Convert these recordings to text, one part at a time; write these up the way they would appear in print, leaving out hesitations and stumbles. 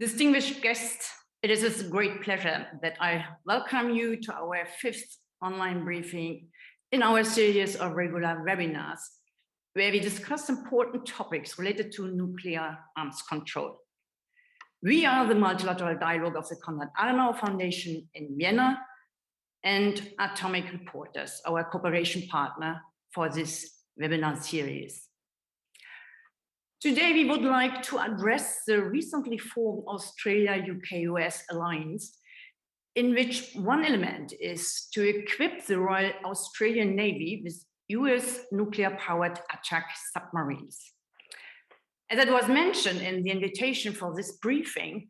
Distinguished guests, it is with great pleasure that I welcome you to our 5th online briefing in our series of regular webinars, where we discuss important topics related to nuclear arms control. We are the multilateral dialogue of the Konrad Adenauer Foundation in Vienna and Atomic Reporters, our cooperation partner for this webinar series. Today, we would like to address the recently formed Australia-UK-US alliance, in which one element is to equip the Royal Australian Navy with US nuclear-powered attack submarines. As it was mentioned in the invitation for this briefing,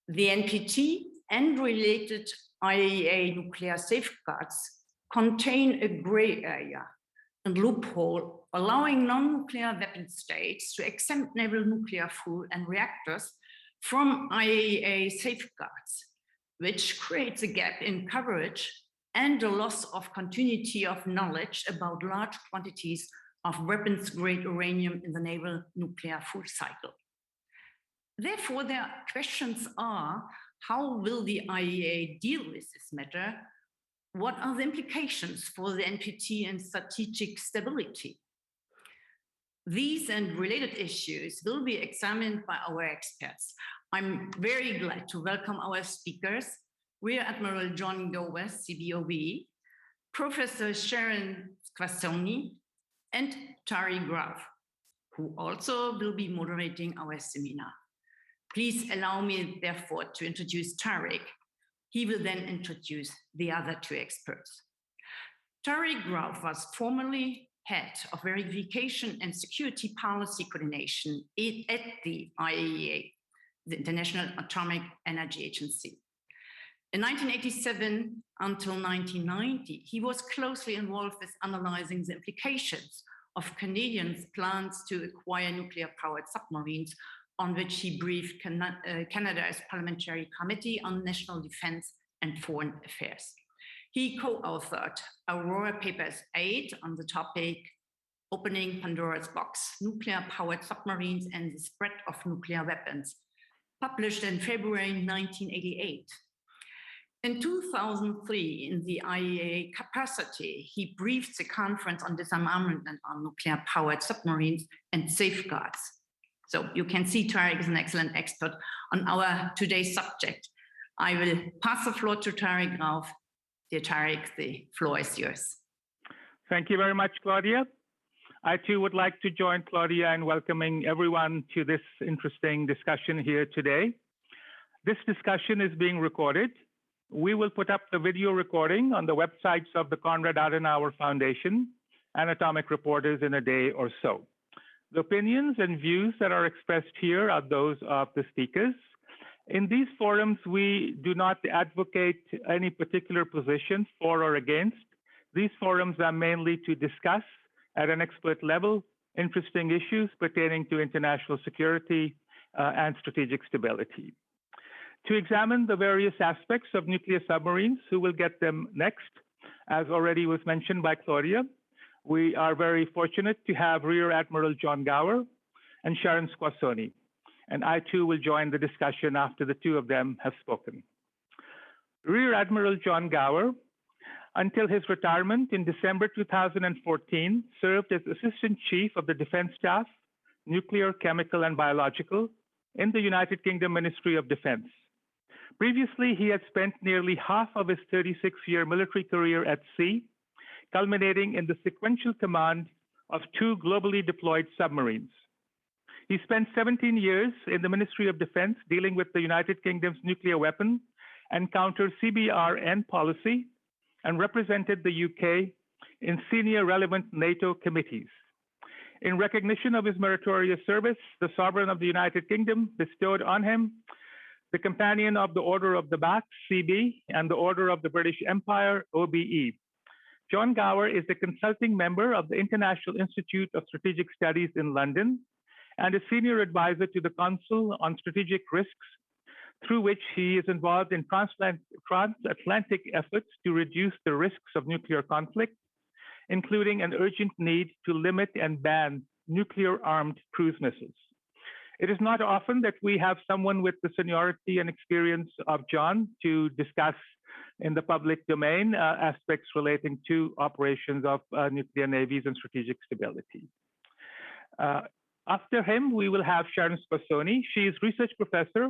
the NPT and related IAEA nuclear safeguards contain a gray area and loophole allowing non-nuclear weapon states to exempt naval nuclear fuel and reactors from IAEA safeguards, which creates a gap in coverage and a loss of continuity of knowledge about large quantities of weapons-grade uranium in the naval nuclear fuel cycle. Therefore, their questions are, how will the IAEA deal with this matter? What are the implications for the NPT and strategic stability? These and related issues will be examined by our experts. I'm very glad to welcome our speakers, Rear Admiral John Gower, CBOB, Professor Sharon Spasoni, and Tariq Graf, who also will be moderating our seminar. Please allow me, therefore, to introduce Tariq. He will then introduce the other two experts. Tariq Graf was formerly head of verification and security policy coordination at the IAEA, the International Atomic Energy Agency. In 1987 until 1990, he was closely involved with analyzing the implications of Canadians' plans to acquire nuclear-powered submarines, on which he briefed Canada's Parliamentary Committee on National Defense and Foreign Affairs. He co-authored Aurora Papers 8 on the topic Opening Pandora's Box, Nuclear-Powered Submarines and the Spread of Nuclear Weapons, published in February 1988. In 2003, in the IAEA capacity, he briefed the Conference on Disarmament and on Nuclear-Powered Submarines and Safeguards. So you can see Tariq is an excellent expert on our today's subject. I will pass the floor to Tariq Graf. Dear Tariq, the floor is yours. Thank you very much, Claudia. I too would like to join Claudia in welcoming everyone to this interesting discussion here today. This discussion is being recorded. We will put up the video recording on the websites of the Konrad Adenauer Foundation and Atomic Reporters in a day or so. The opinions and views that are expressed here are those of the speakers. In these forums, we do not advocate any particular position for or against. These forums are mainly to discuss at an expert level interesting issues pertaining to international security and strategic stability. To examine the various aspects of nuclear submarines, who will get them next, as already was mentioned by Claudia, we are very fortunate to have Rear Admiral John Gower and Sharon Spasoni. And I too will join the discussion after the two of them have spoken. Rear Admiral John Gower, until his retirement in December 2014, served as Assistant Chief of the Defense Staff, Nuclear, Chemical, and Biological in the United Kingdom Ministry of Defense. Previously, he had spent nearly half of his 36-year military career at sea, culminating in the sequential command of 2 globally deployed submarines. He spent 17 years in the Ministry of Defense dealing with the United Kingdom's nuclear weapon and counter CBRN policy and represented the UK in senior relevant NATO committees. In recognition of his meritorious service, the Sovereign of the United Kingdom bestowed on him the Companion of the Order of the Bath, CB, and the Order of the British Empire, OBE. John Gower is a consulting member of the International Institute of Strategic Studies in London and a senior advisor to the Council on Strategic Risks, through which he is involved in transatlantic efforts to reduce the risks of nuclear conflict, including an urgent need to limit and ban nuclear-armed cruise missiles. It is not often that we have someone with the seniority and experience of John to discuss in the public domain aspects relating to operations of nuclear navies and strategic stability. After him, we will have Sharon Spasoni. She is research professor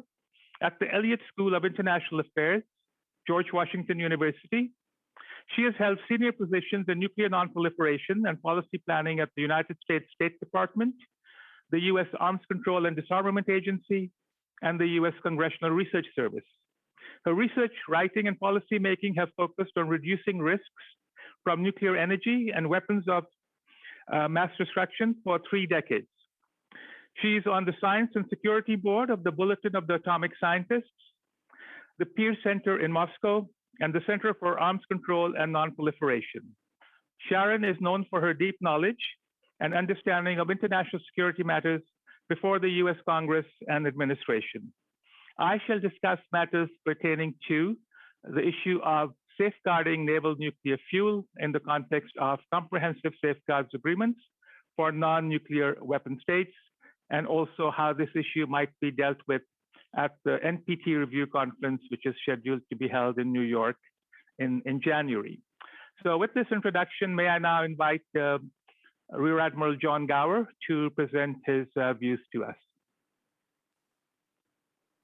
at the Elliott School of International Affairs, George Washington University. She has held senior positions in nuclear non-proliferation and policy planning at the United States State Department, the U.S. Arms Control and Disarmament Agency, and the U.S. Congressional Research Service. Her research, writing, and policy making have focused on reducing risks from nuclear energy and weapons of mass destruction for 3 decades. She is on the Science and Security Board of the Bulletin of the Atomic Scientists, the Peer Center in Moscow, and the Center for Arms Control and Non-Proliferation. Sharon is known for her deep knowledge and understanding of international security matters before the US Congress and administration. I shall discuss matters pertaining to the issue of safeguarding naval nuclear fuel in the context of comprehensive safeguards agreements for non-nuclear weapon states, and also how this issue might be dealt with at the NPT review conference, which is scheduled to be held in New York in January. So with this introduction, may I now invite Rear Admiral John Gower to present his views to us.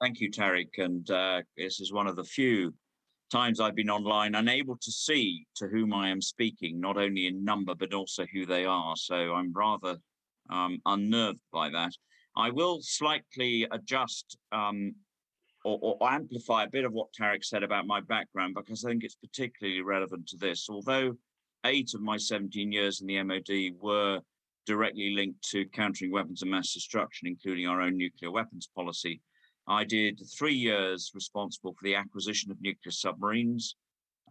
Thank you, Tariq. And this is one of the few times I've been online unable to see to whom I am speaking, not only in number, but also who they are. So I'm rather unnerved by that. I will slightly adjust or amplify a bit of what Tariq said about my background, because I think it's particularly relevant to this. Although 8 of my 17 years in the MOD were directly linked to countering weapons of mass destruction, including our own nuclear weapons policy, I did 3 years responsible for the acquisition of nuclear submarines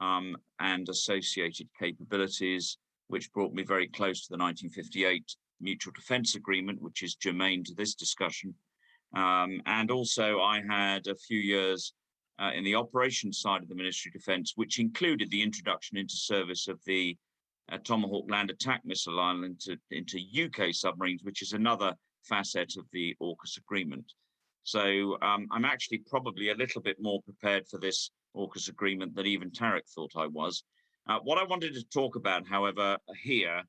and associated capabilities, which brought me very close to the 1958 Mutual Defense Agreement, which is germane to this discussion. And also I had a few years in the operations side of the Ministry of Defense, which included the introduction into service of the Tomahawk land attack missile island into UK submarines, which is another facet of the AUKUS agreement. So I'm actually probably a little bit more prepared for this AUKUS agreement than even Tariq thought I was. What I wanted to talk about, however, here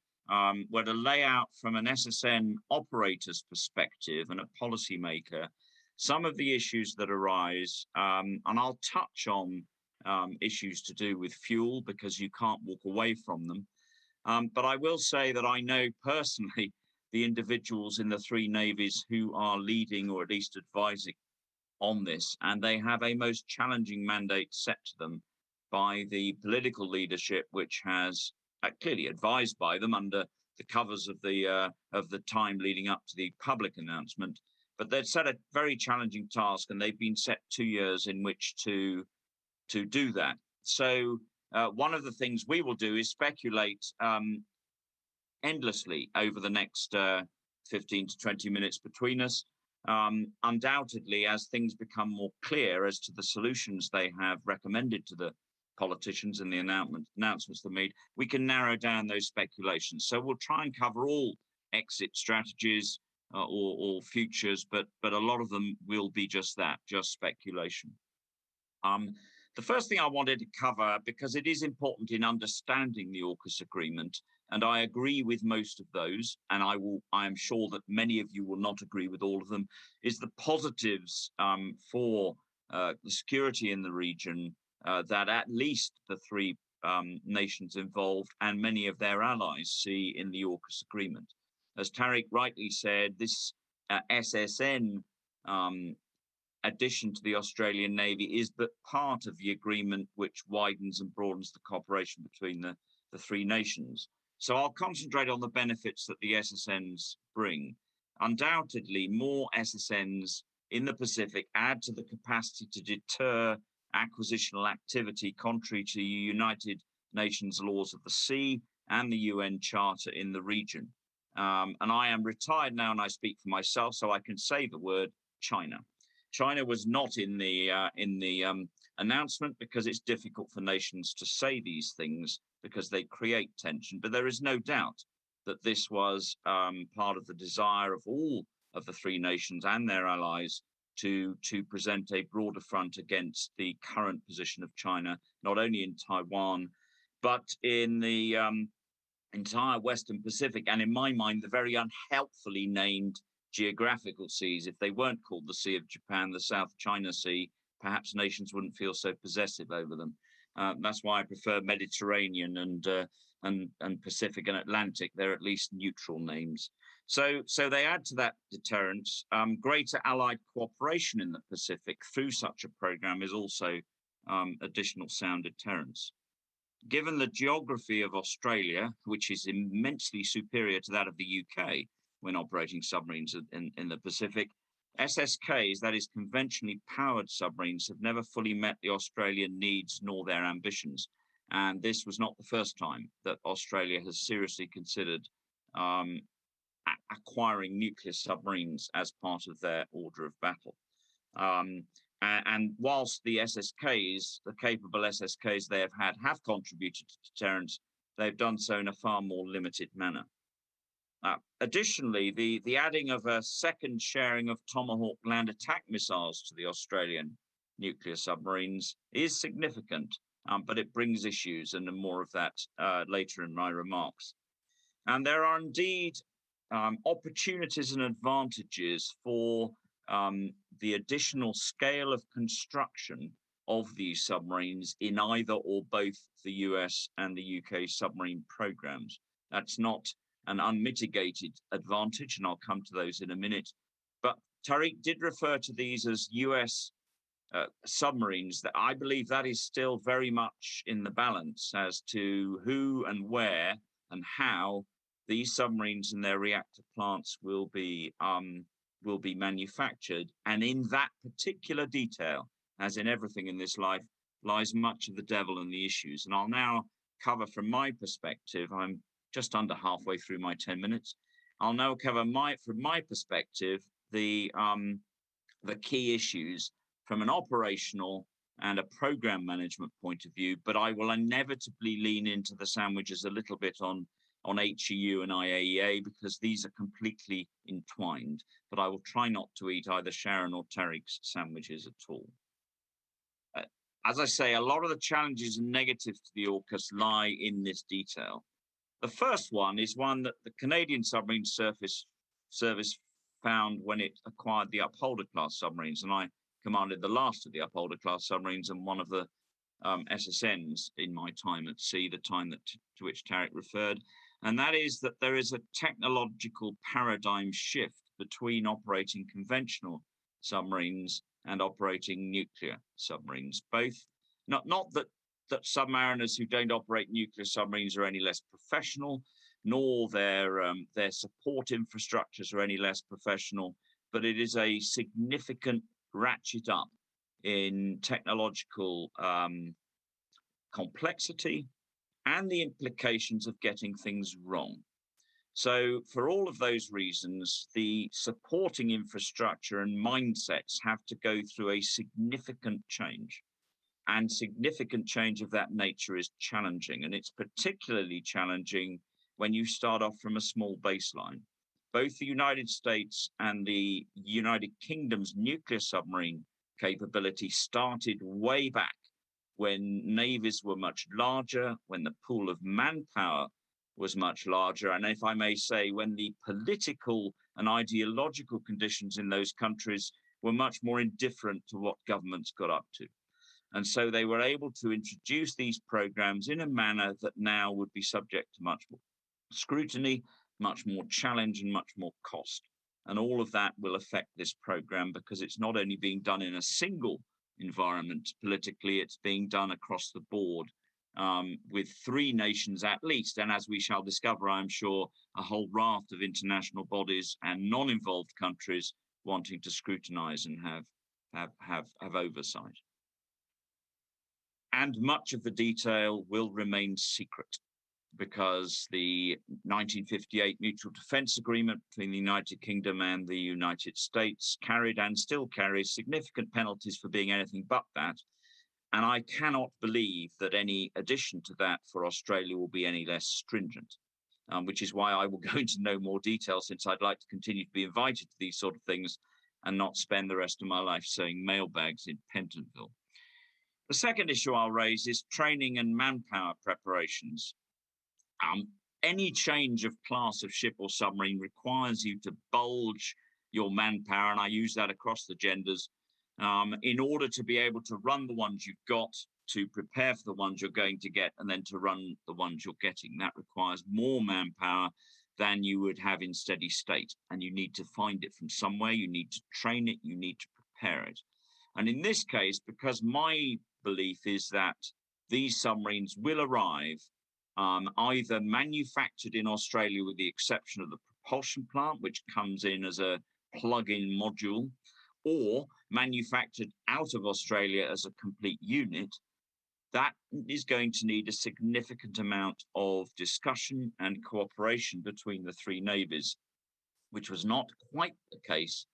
were to lay out from an SSN operator's perspective and a policymaker some of the issues that arise, and I'll touch on issues to do with fuel because you can't walk away from them. But I will say that I know personally the individuals in the 3 navies who are leading or at least advising on this, and they have a most challenging mandate set to them by the political leadership, which has clearly advised by them under the covers of the time leading up to the public announcement. But they've set a very challenging task, and they've been set 2 years in which to do that. So one of the things we will do is speculate endlessly over the next 15 to 20 minutes between us. Undoubtedly, as things become more clear as to the solutions they have recommended to the politicians and the announcements they made, we can narrow down those speculations. So we'll try and cover all exit strategies or futures, but a lot of them will be just that, just speculation. The first thing I wanted to cover, because it is important in understanding the AUKUS agreement, and I agree with most of those, and I am sure that many of you will not agree with all of them, is the positives for the security in the region that at least the 3 nations involved and many of their allies see in the AUKUS agreement. As Tariq rightly said, this SSN addition to the Australian Navy is but part of the agreement which widens and broadens the cooperation between the 3 nations. So I'll concentrate on the benefits that the SSNs bring. Undoubtedly, more SSNs in the Pacific add to the capacity to deter acquisitional activity contrary to United Nations laws of the sea and the UN Charter in the region. And I am retired now and I speak for myself, so I can say the word China. China was not in the announcement because it's difficult for nations to say these things because they create tension. But there is no doubt that this was part of the desire of all of the three nations and their allies to present a broader front against the current position of China, not only in Taiwan, but in the entire Western Pacific, and in my mind, the very unhelpfully named geographical seas. If they weren't called the Sea of Japan, the South China Sea, perhaps nations wouldn't feel so possessive over them. That's why I prefer Mediterranean and Pacific and Atlantic. They're at least neutral names. So they add to that deterrence. Greater allied cooperation in the Pacific through such a program is also additional sound deterrence. Given the geography of Australia, which is immensely superior to that of the UK when operating submarines in the Pacific, SSKs, that is conventionally powered submarines, have never fully met the Australian needs nor their ambitions. And this was not the first time that Australia has seriously considered acquiring nuclear submarines as part of their order of battle. And whilst the SSKs, the capable SSKs they have contributed to deterrence, they've done so in a far more limited manner. Additionally, the adding of a second sharing of Tomahawk land attack missiles to the Australian nuclear submarines is significant, but it brings issues, and more of that later in my remarks. And there are indeed opportunities and advantages for the additional scale of construction of these submarines in either or both the US and the UK submarine programs. That's not an unmitigated advantage, and I'll come to those in a minute. But Tariq did refer to these as US submarines. That I believe that is still very much in the balance as to who and where and how these submarines and their reactor plants will be manufactured. And in that particular detail, as in everything in this life, lies much of the devil and the issues. And I'll now cover from my perspective. I'm just under halfway through my 10 minutes. I'll now cover from my perspective, the key issues from an operational and a program management point of view, but I will inevitably lean into the sandwiches a little bit on HEU and IAEA because these are completely entwined, but I will try not to eat either Sharon or Tariq's sandwiches at all. As I say, a lot of the challenges and negatives to the AUKUS lie in this detail. The first one is one that the Canadian Submarine Service found when it acquired the Upholder class submarines, and I commanded the last of the Upholder class submarines and one of the SSNs in my time at sea, the time to which Tariq referred, and that is that there is a technological paradigm shift between operating conventional submarines and operating nuclear submarines. Both, not that submariners who don't operate nuclear submarines are any less professional, nor their support infrastructures are any less professional, but it is a significant ratchet up in technological complexity and the implications of getting things wrong. So for all of those reasons, the supporting infrastructure and mindsets have to go through a significant change. And significant change of that nature is challenging. And it's particularly challenging when you start off from a small baseline. Both the United States and the United Kingdom's nuclear submarine capability started way back when navies were much larger, when the pool of manpower was much larger, and if I may say, when the political and ideological conditions in those countries were much more indifferent to what governments got up to. And so they were able to introduce these programs in a manner that now would be subject to much more scrutiny, much more challenge, and much more cost. And all of that will affect this program because it's not only being done in a single environment politically, it's being done across the board with three nations at least. And as we shall discover, I'm sure, a whole raft of international bodies and non-involved countries wanting to scrutinize and have oversight. And much of the detail will remain secret because the 1958 Mutual Defense Agreement between the United Kingdom and the United States carried and still carries significant penalties for being anything but that. And I cannot believe that any addition to that for Australia will be any less stringent. which is why I will go into no more detail, since I'd like to continue to be invited to these sort of things and not spend the rest of my life sewing mailbags in Pentonville. The second issue I'll raise is training and manpower preparations. Any change of class of ship or submarine requires you to bulge your manpower, and I use that across the genders, in order to be able to run the ones you've got, to prepare for the ones you're going to get, and then to run the ones you're getting. That requires more manpower than you would have in steady state, and you need to find it from somewhere, you need to train it, you need to prepare it. And in this case, because my belief is that these submarines will arrive either manufactured in Australia, with the exception of the propulsion plant, which comes in as a plug-in module, or manufactured out of Australia as a complete unit, that is going to need a significant amount of discussion and cooperation between the three navies, which was not quite the case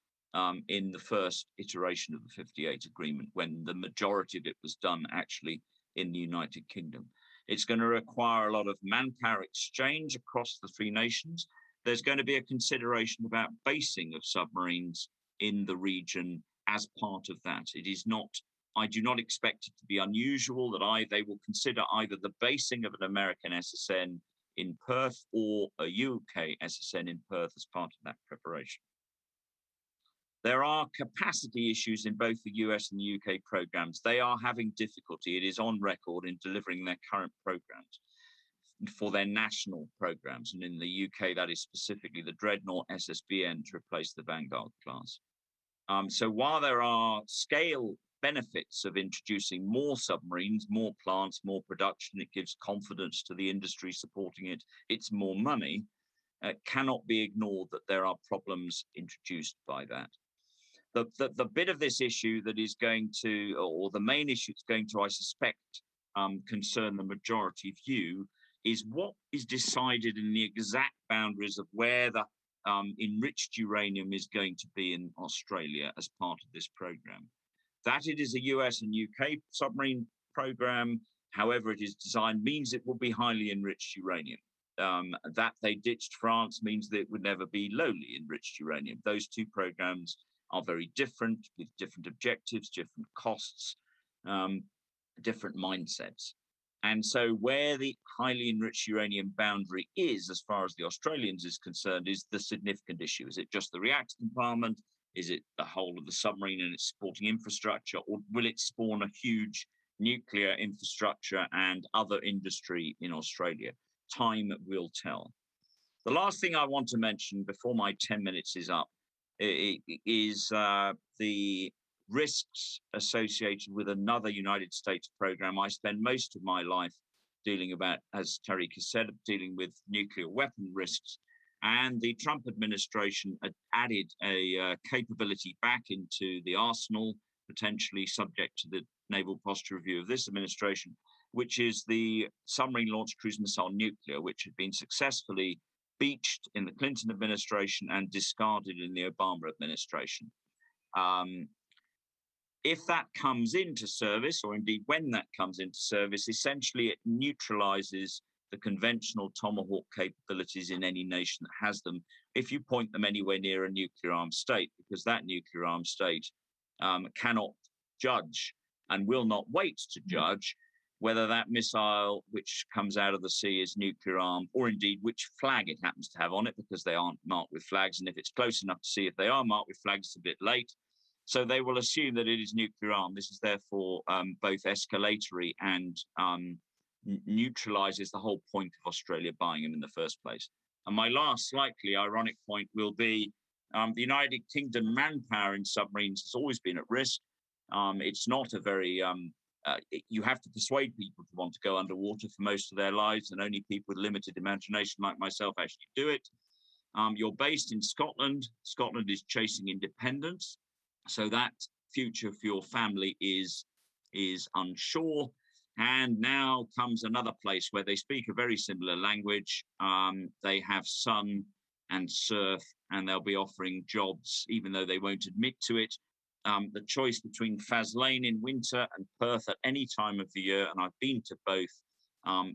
in the first iteration of the 58 agreement, when the majority of it was done actually in the United Kingdom. It's going to require a lot of manpower exchange across the three nations. There's going to be a consideration about basing of submarines in the region as part of that. It is not, I do not expect it to be unusual that they will consider either the basing of an American SSN in Perth or a UK SSN in Perth as part of that preparation. There are capacity issues in both the US and the UK programs. They are having difficulty, it is on record, in delivering their current programs for their national programs. And in the UK, that is specifically the Dreadnought SSBN to replace the Vanguard class. So while there are scale benefits of introducing more submarines, more plants, more production, it gives confidence to the industry supporting it, it's more money, cannot be ignored that there are problems introduced by that. The bit of this issue that is going to, or the main issue that's going to, I suspect, concern the majority view, is what is decided in the exact boundaries of where the enriched uranium is going to be in Australia as part of this program. That it is a US and UK submarine program, however it is designed, means it will be highly enriched uranium. That they ditched France means that it would never be lowly enriched uranium. Those two programs are very different, with different objectives, different costs, different mindsets. And so where the highly enriched uranium boundary is, as far as the Australians is concerned, is the significant issue. Is it just the reactor compartment? Is it the whole of the submarine and its supporting infrastructure? Or will it spawn a huge nuclear infrastructure and other industry in Australia? Time will tell. The last thing I want to mention before my 10 minutes is up is the risks associated with another United States program. I spend most of my life dealing about, as Tariq has said, dealing with nuclear weapon risks. And the Trump administration added a capability back into the arsenal, potentially subject to the naval posture review of this administration, which is the submarine launched cruise missile nuclear, which had been successfully beached in the Clinton administration and discarded in the Obama administration. If that comes into service, or indeed when that comes into service, essentially it neutralizes the conventional Tomahawk capabilities in any nation that has them, if you point them anywhere near a nuclear armed state, because that nuclear armed state cannot judge and will not wait to judge whether that missile which comes out of the sea is nuclear armed, or indeed which flag it happens to have on it, because they aren't marked with flags. And if it's close enough to see if they are marked with flags, it's a bit late. So they will assume that it is nuclear armed. This is therefore both escalatory and neutralizes the whole point of Australia buying them in the first place. And my last slightly ironic point will be the United Kingdom manpower in submarines has always been at risk. It's not a very, you have to persuade people to want to go underwater for most of their lives, and only people with limited imagination like myself actually do it. You're based in Scotland. Scotland is chasing independence. So that future for your family is unsure. And now comes another place where they speak a very similar language. They have sun and surf, and they'll be offering jobs, even though they won't admit to it. The choice between Faslane in winter and Perth at any time of the year, and I've been to both,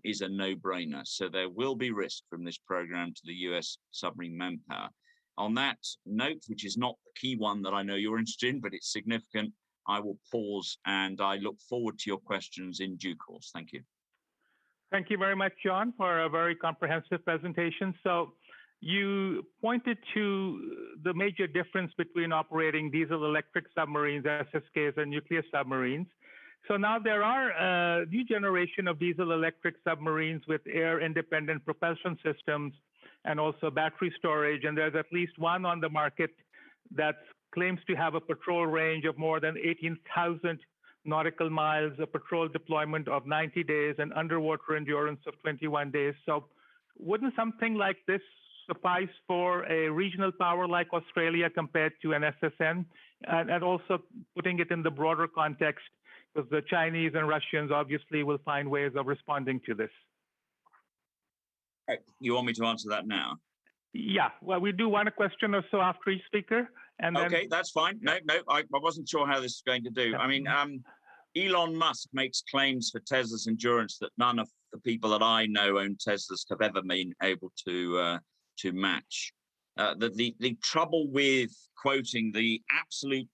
is a no-brainer. So there will be risk from this program to the US submarine manpower. On that note, which is not the key one that I know you're interested in, but it's significant, I will pause and I look forward to your questions in due course. Thank you. Thank you very much, John, for a very comprehensive presentation. So you pointed to the major difference between operating diesel-electric submarines, SSKs, and nuclear submarines. So now there are a new generation of diesel-electric submarines with air-independent propulsion systems and also battery storage. And there's at least one on the market that claims to have a patrol range of more than 18,000 nautical miles, a patrol deployment of 90 days, and underwater endurance of 21 days. So wouldn't something like this suffice for a regional power like Australia compared to an SSN? And also putting it in the broader context, because the Chinese and Russians obviously will find ways of responding to this. You want me to answer that now? Yeah, well, we do one question or so after each speaker. And then... Okay, that's fine. No, I wasn't sure how this is going to do. Yeah. I mean, Elon Musk makes claims for Tesla's endurance that none of the people that I know own Teslas have ever been able to match. The trouble with quoting the absolute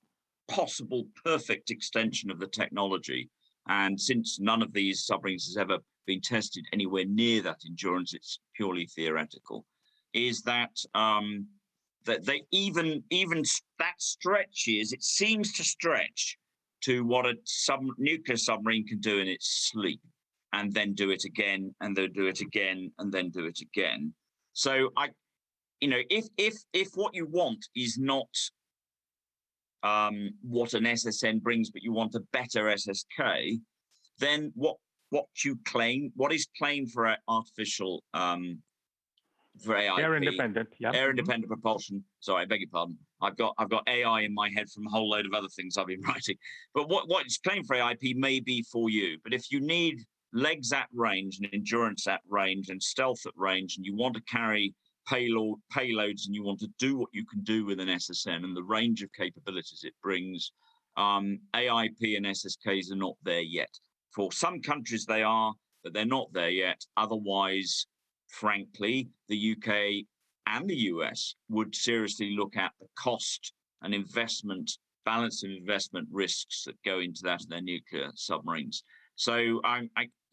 possible perfect extension of the technology, and since none of these submarines has ever been tested anywhere near that endurance, it's purely theoretical, is that that they even that stretches, it seems to stretch to what a nuclear submarine can do in its sleep, and then do it again, and then do it again, and then do it again. So if what you want is not what an SSN brings, but you want a better SSK, then what is claimed for artificial for AIP, air independent, yeah, air independent propulsion. Sorry, I beg your pardon. I've got AI in my head from a whole load of other things I've been writing. But what is claimed for AIP may be for you. But if you need legs at range and endurance at range and stealth at range, and you want to carry payloads, and you want to do what you can do with an SSN and the range of capabilities it brings, AIP and SSKs are not there yet. For some countries they are, but they're not there yet. Otherwise, frankly, the UK and the US would seriously look at the cost and investment, balance of investment risks that go into that in their nuclear submarines. So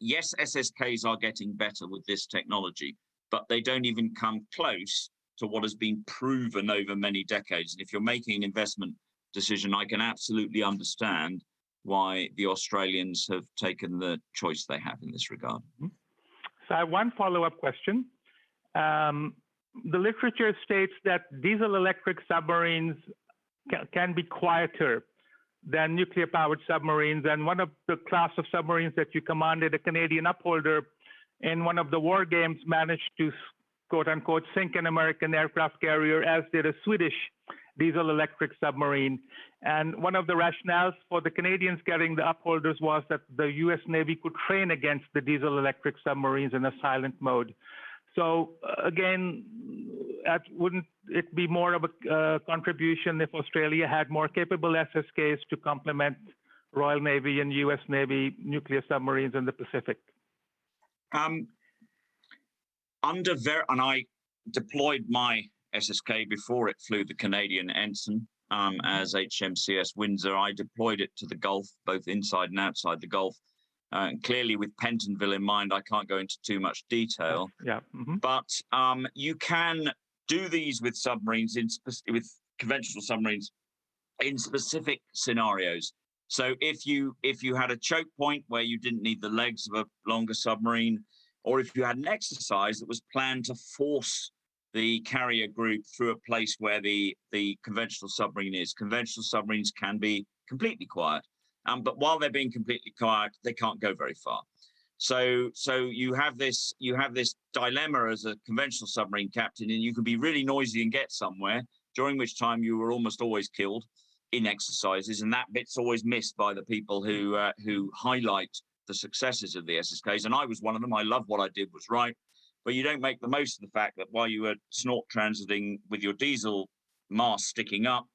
yes, SSKs are getting better with this technology, but they don't even come close to what has been proven over many decades. And if you're making an investment decision, I can absolutely understand why the Australians have taken the choice they have in this regard. So I have one follow-up question. The literature states that diesel-electric submarines can be quieter than nuclear-powered submarines. And one of the class of submarines that you commanded, a Canadian upholder, in one of the war games managed to, quote-unquote, sink an American aircraft carrier, as did a Swedish diesel-electric submarine. And one of the rationales for the Canadians getting the upholders was that the US Navy could train against the diesel-electric submarines in a silent mode. So again, wouldn't it be more of a contribution if Australia had more capable SSKs to complement Royal Navy and US Navy nuclear submarines in the Pacific? And I deployed my SSK before it flew the Canadian ensign as HMCS Windsor. I deployed it to the Gulf, both inside and outside the Gulf. Clearly, with Pentonville in mind, I can't go into too much detail. Yeah. Mm-hmm. But you can do these with submarines, with conventional submarines, in specific scenarios. So if you had a choke point where you didn't need the legs of a longer submarine, or if you had an exercise that was planned to force the carrier group through a place where the conventional submarine is. Conventional submarines can be completely quiet. But while they're being completely quiet, they can't go very far. So you have this dilemma as a conventional submarine captain, and you can be really noisy and get somewhere, during which time you were almost always killed in exercises, and that bit's always missed by the people who highlight the successes of the SSKs. And I was one of them. I loved what I did was right, but you don't make the most of the fact that while you were snort transiting with your diesel mast sticking up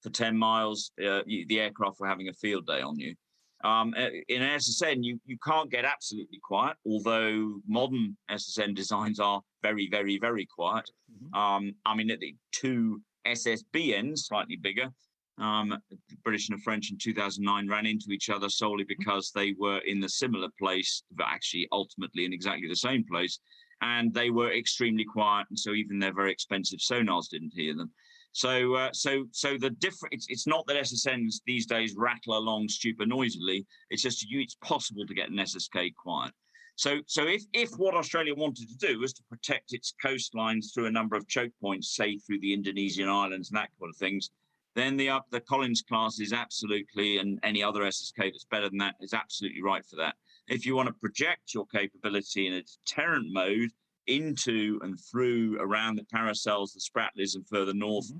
for 10 miles, the aircraft were having a field day on you. In an SSN, you can't get absolutely quiet, although modern SSN designs are very, very, very quiet. I mean, the two SSBNs, slightly bigger, the British and the French in 2009 ran into each other solely because they were in the similar place, but actually ultimately in exactly the same place. And they were extremely quiet. And so even their very expensive sonars didn't hear them. So the difference, it's not that SSNs these days rattle along stupid noisily. It's just it's possible to get an SSK quiet. So if what Australia wanted to do was to protect its coastlines through a number of choke points, say through the Indonesian islands and that kind of things, then the Collins class is absolutely, and any other SSK that's better than that is absolutely right for that. If you want to project your capability in a deterrent mode into and through around the Paracels, the Spratlys, and further north,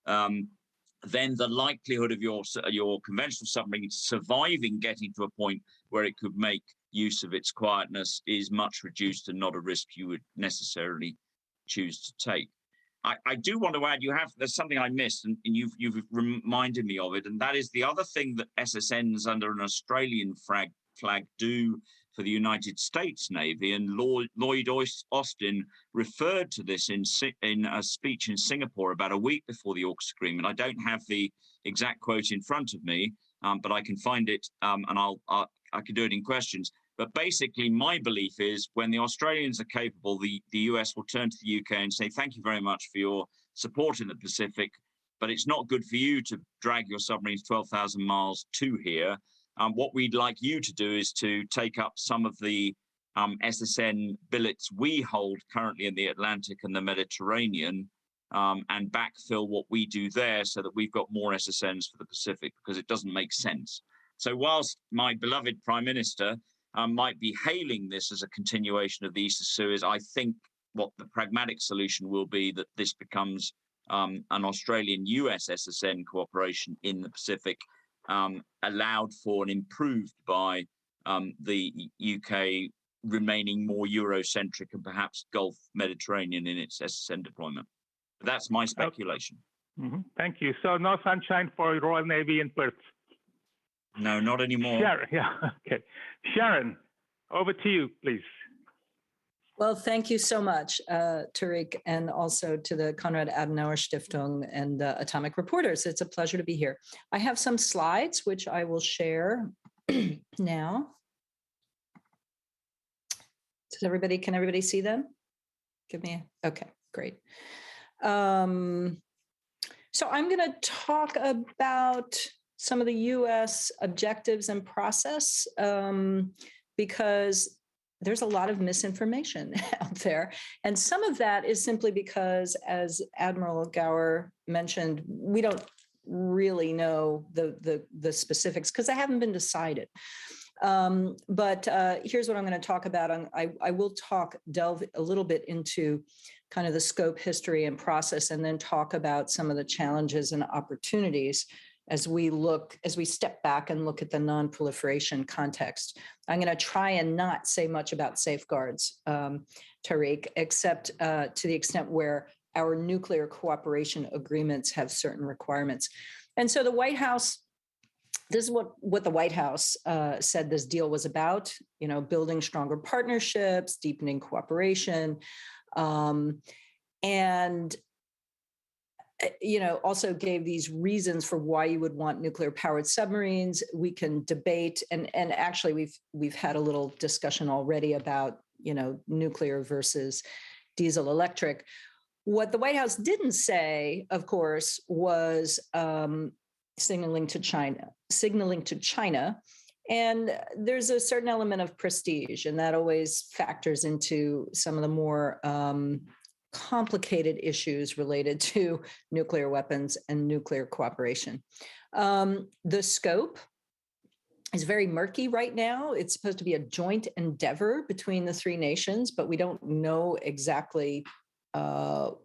then the likelihood of your conventional submarine surviving getting to a point where it could make use of its quietness is much reduced and not a risk you would necessarily choose to take. I do want to add, there's something I missed, and you've reminded me of it, and that is the other thing that SSNs under an Australian flag do for the United States Navy, and Lloyd Austin referred to this in a speech in Singapore about a week before the AUKUS agreement. I don't have the exact quote in front of me, but I can find it, and I can do it in questions. But basically, my belief is when the Australians are capable, the US will turn to the UK and say, thank you very much for your support in the Pacific, but it's not good for you to drag your submarines 12,000 miles to here. What we'd like you to do is to take up some of the SSN billets we hold currently in the Atlantic and the Mediterranean and backfill what we do there so that we've got more SSNs for the Pacific, because it doesn't make sense. So whilst my beloved Prime Minister might be hailing this as a continuation of the East of Suez, I think what the pragmatic solution will be that this becomes an Australian-US SSN cooperation in the Pacific, allowed for and improved by the UK remaining more Eurocentric and perhaps Gulf Mediterranean in its SSN deployment. But that's my speculation. Thank you. So no sunshine for Royal Navy in Perth? No, not anymore. Sharon, okay. Sharon, over to you, please. Well, thank you so much, Tariq, and also to the Konrad Adenauer Stiftung and Atomic Reporters. It's a pleasure to be here. I have some slides, which I will share now. Can everybody see them? Okay, great. So I'm going to talk about some of the U.S. objectives and process, because there's a lot of misinformation out there. And some of that is simply because, as Admiral Gower mentioned, we don't really know the specifics because they haven't been decided. But here's what I'm going to talk about. I will delve a little bit into kind of the scope, history, and process, and then talk about some of the challenges and opportunities as we step back and look at the non-proliferation context. I'm going to try and not say much about safeguards, Tariq, except to the extent where our nuclear cooperation agreements have certain requirements. And so the White House, this is what the White House said this deal was about, building stronger partnerships, deepening cooperation, and also gave these reasons for why you would want nuclear-powered submarines. We can debate, and actually we've had a little discussion already about nuclear versus diesel electric. What the White House didn't say, of course, was signaling to China. And there's a certain element of prestige, and that always factors into some of the more complicated issues related to nuclear weapons and nuclear cooperation. The scope is very murky right now. It's supposed to be a joint endeavor between the three nations, but we don't know exactly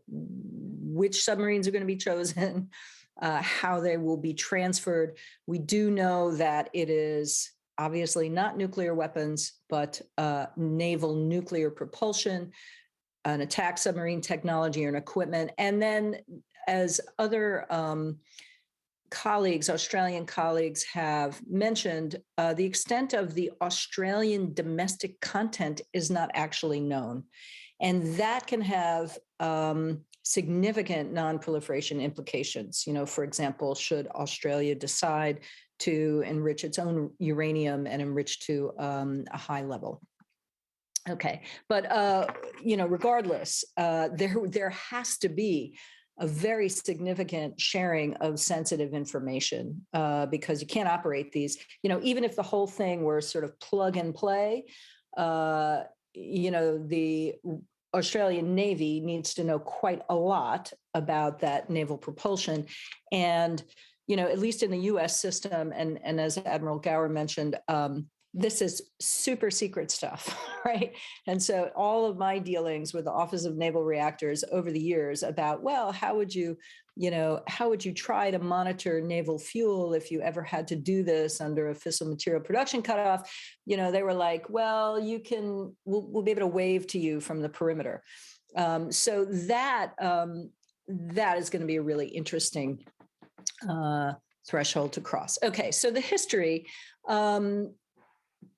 which submarines are going to be chosen, how they will be transferred. We do know that it is obviously not nuclear weapons, but naval nuclear propulsion, an attack submarine technology or an equipment. And then as other colleagues, Australian colleagues, have mentioned, the extent of the Australian domestic content is not actually known. And that can have significant non-proliferation implications. You know, for example, should Australia decide to enrich its own uranium and enrich to a high level? Okay, but you know, regardless, there has to be a very significant sharing of sensitive information because you can't operate these. You know, even if the whole thing were sort of plug and play, you know, the Australian Navy needs to know quite a lot about that naval propulsion. And, you know, at least in the US system, and as Admiral Gower mentioned, this is super secret stuff, right? And so all of my dealings with the Office of Naval Reactors over the years about, well, how would you try to monitor naval fuel if you ever had to do this under a fissile material production cutoff? You know, they were like, well, we'll be able to wave to you from the perimeter. So that is going to be a really interesting threshold to cross. Okay, so the history.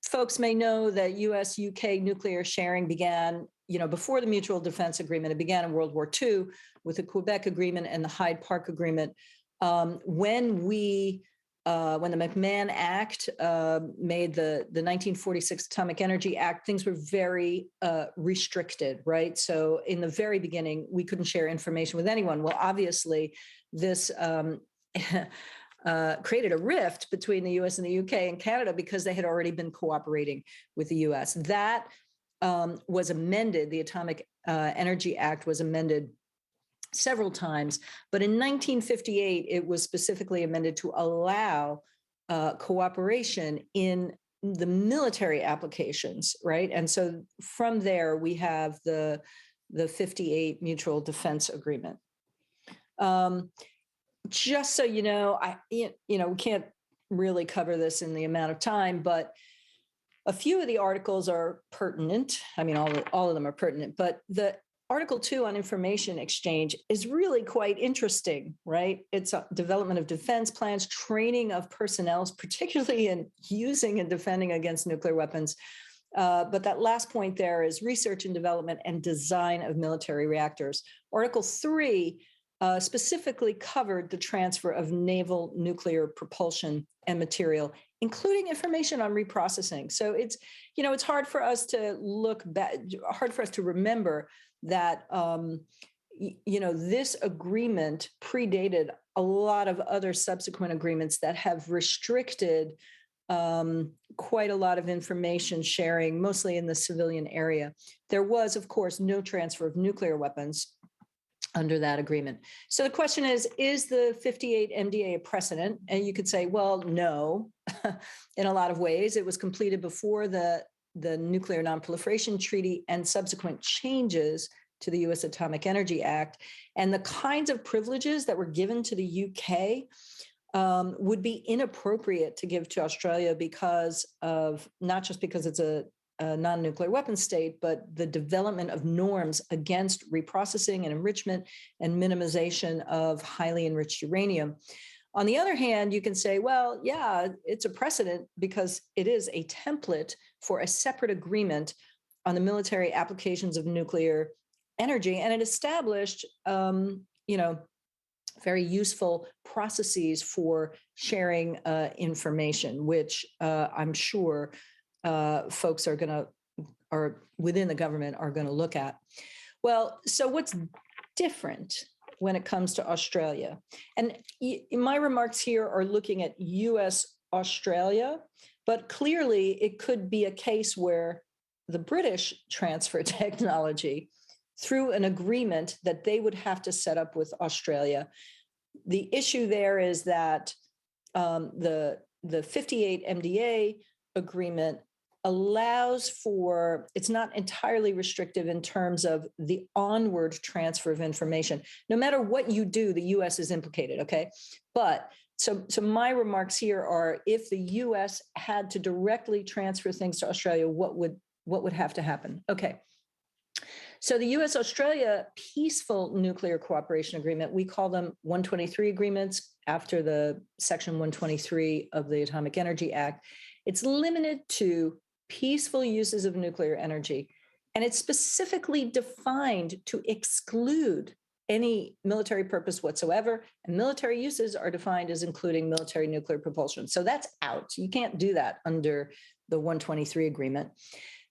Folks may know that US-UK nuclear sharing began, you know, before the Mutual Defense Agreement. It began in World War II with the Quebec Agreement and the Hyde Park Agreement. When the McMahon Act made the 1946 Atomic Energy Act, things were very restricted, right? So in the very beginning, we couldn't share information with anyone. Well, obviously, this created a rift between the US and the UK and Canada because they had already been cooperating with the US. That was amended. The Atomic Energy Act was amended several times, but in 1958, it was specifically amended to allow cooperation in the military applications, right? And so from there, we have the 58 Mutual Defense Agreement. Just so you know, we can't really cover this in the amount of time, but a few of the articles are pertinent. I mean, all of them are pertinent, but the Article 2 on information exchange is really quite interesting, right? It's a development of defense plans, training of personnel, particularly in using and defending against nuclear weapons. But that last point there is research and development and design of military reactors. Article 3 specifically covered the transfer of naval nuclear propulsion and material, including information on reprocessing. So it's hard for us to look back, hard for us to remember that, this agreement predated a lot of other subsequent agreements that have restricted quite a lot of information sharing, mostly in the civilian area. There was, of course, no transfer of nuclear weapons under that agreement. So the question is the 58 MDA a precedent? And you could say, well, no, in a lot of ways. It was completed before the Nuclear Non-Proliferation Treaty and subsequent changes to the US Atomic Energy Act. And the kinds of privileges that were given to the UK would be inappropriate to give to Australia because of, not just because it's a non-nuclear weapon state, but the development of norms against reprocessing and enrichment and minimization of highly enriched uranium. On the other hand, you can say, well, yeah, it's a precedent because it is a template for a separate agreement on the military applications of nuclear energy. And it established, very useful processes for sharing information, which I'm sure folks are within the government are going to look at. Well, so what's different when it comes to Australia? And my remarks here are looking at US-Australia, but clearly it could be a case where the British transfer technology through an agreement that they would have to set up with Australia. The issue there is that the 58 MDA agreement allows for, it's not entirely restrictive in terms of the onward transfer of information. No matter what you do, the US is implicated, okay? But so my remarks here are, if the US had to directly transfer things to Australia, what would have to happen? Okay. So the US-Australia Peaceful Nuclear Cooperation Agreement, we call them 123 agreements, after the Section 123 of the Atomic Energy Act, it's limited to peaceful uses of nuclear energy. And it's specifically defined to exclude any military purpose whatsoever. And military uses are defined as including military nuclear propulsion. So that's out. You can't do that under the 123 agreement.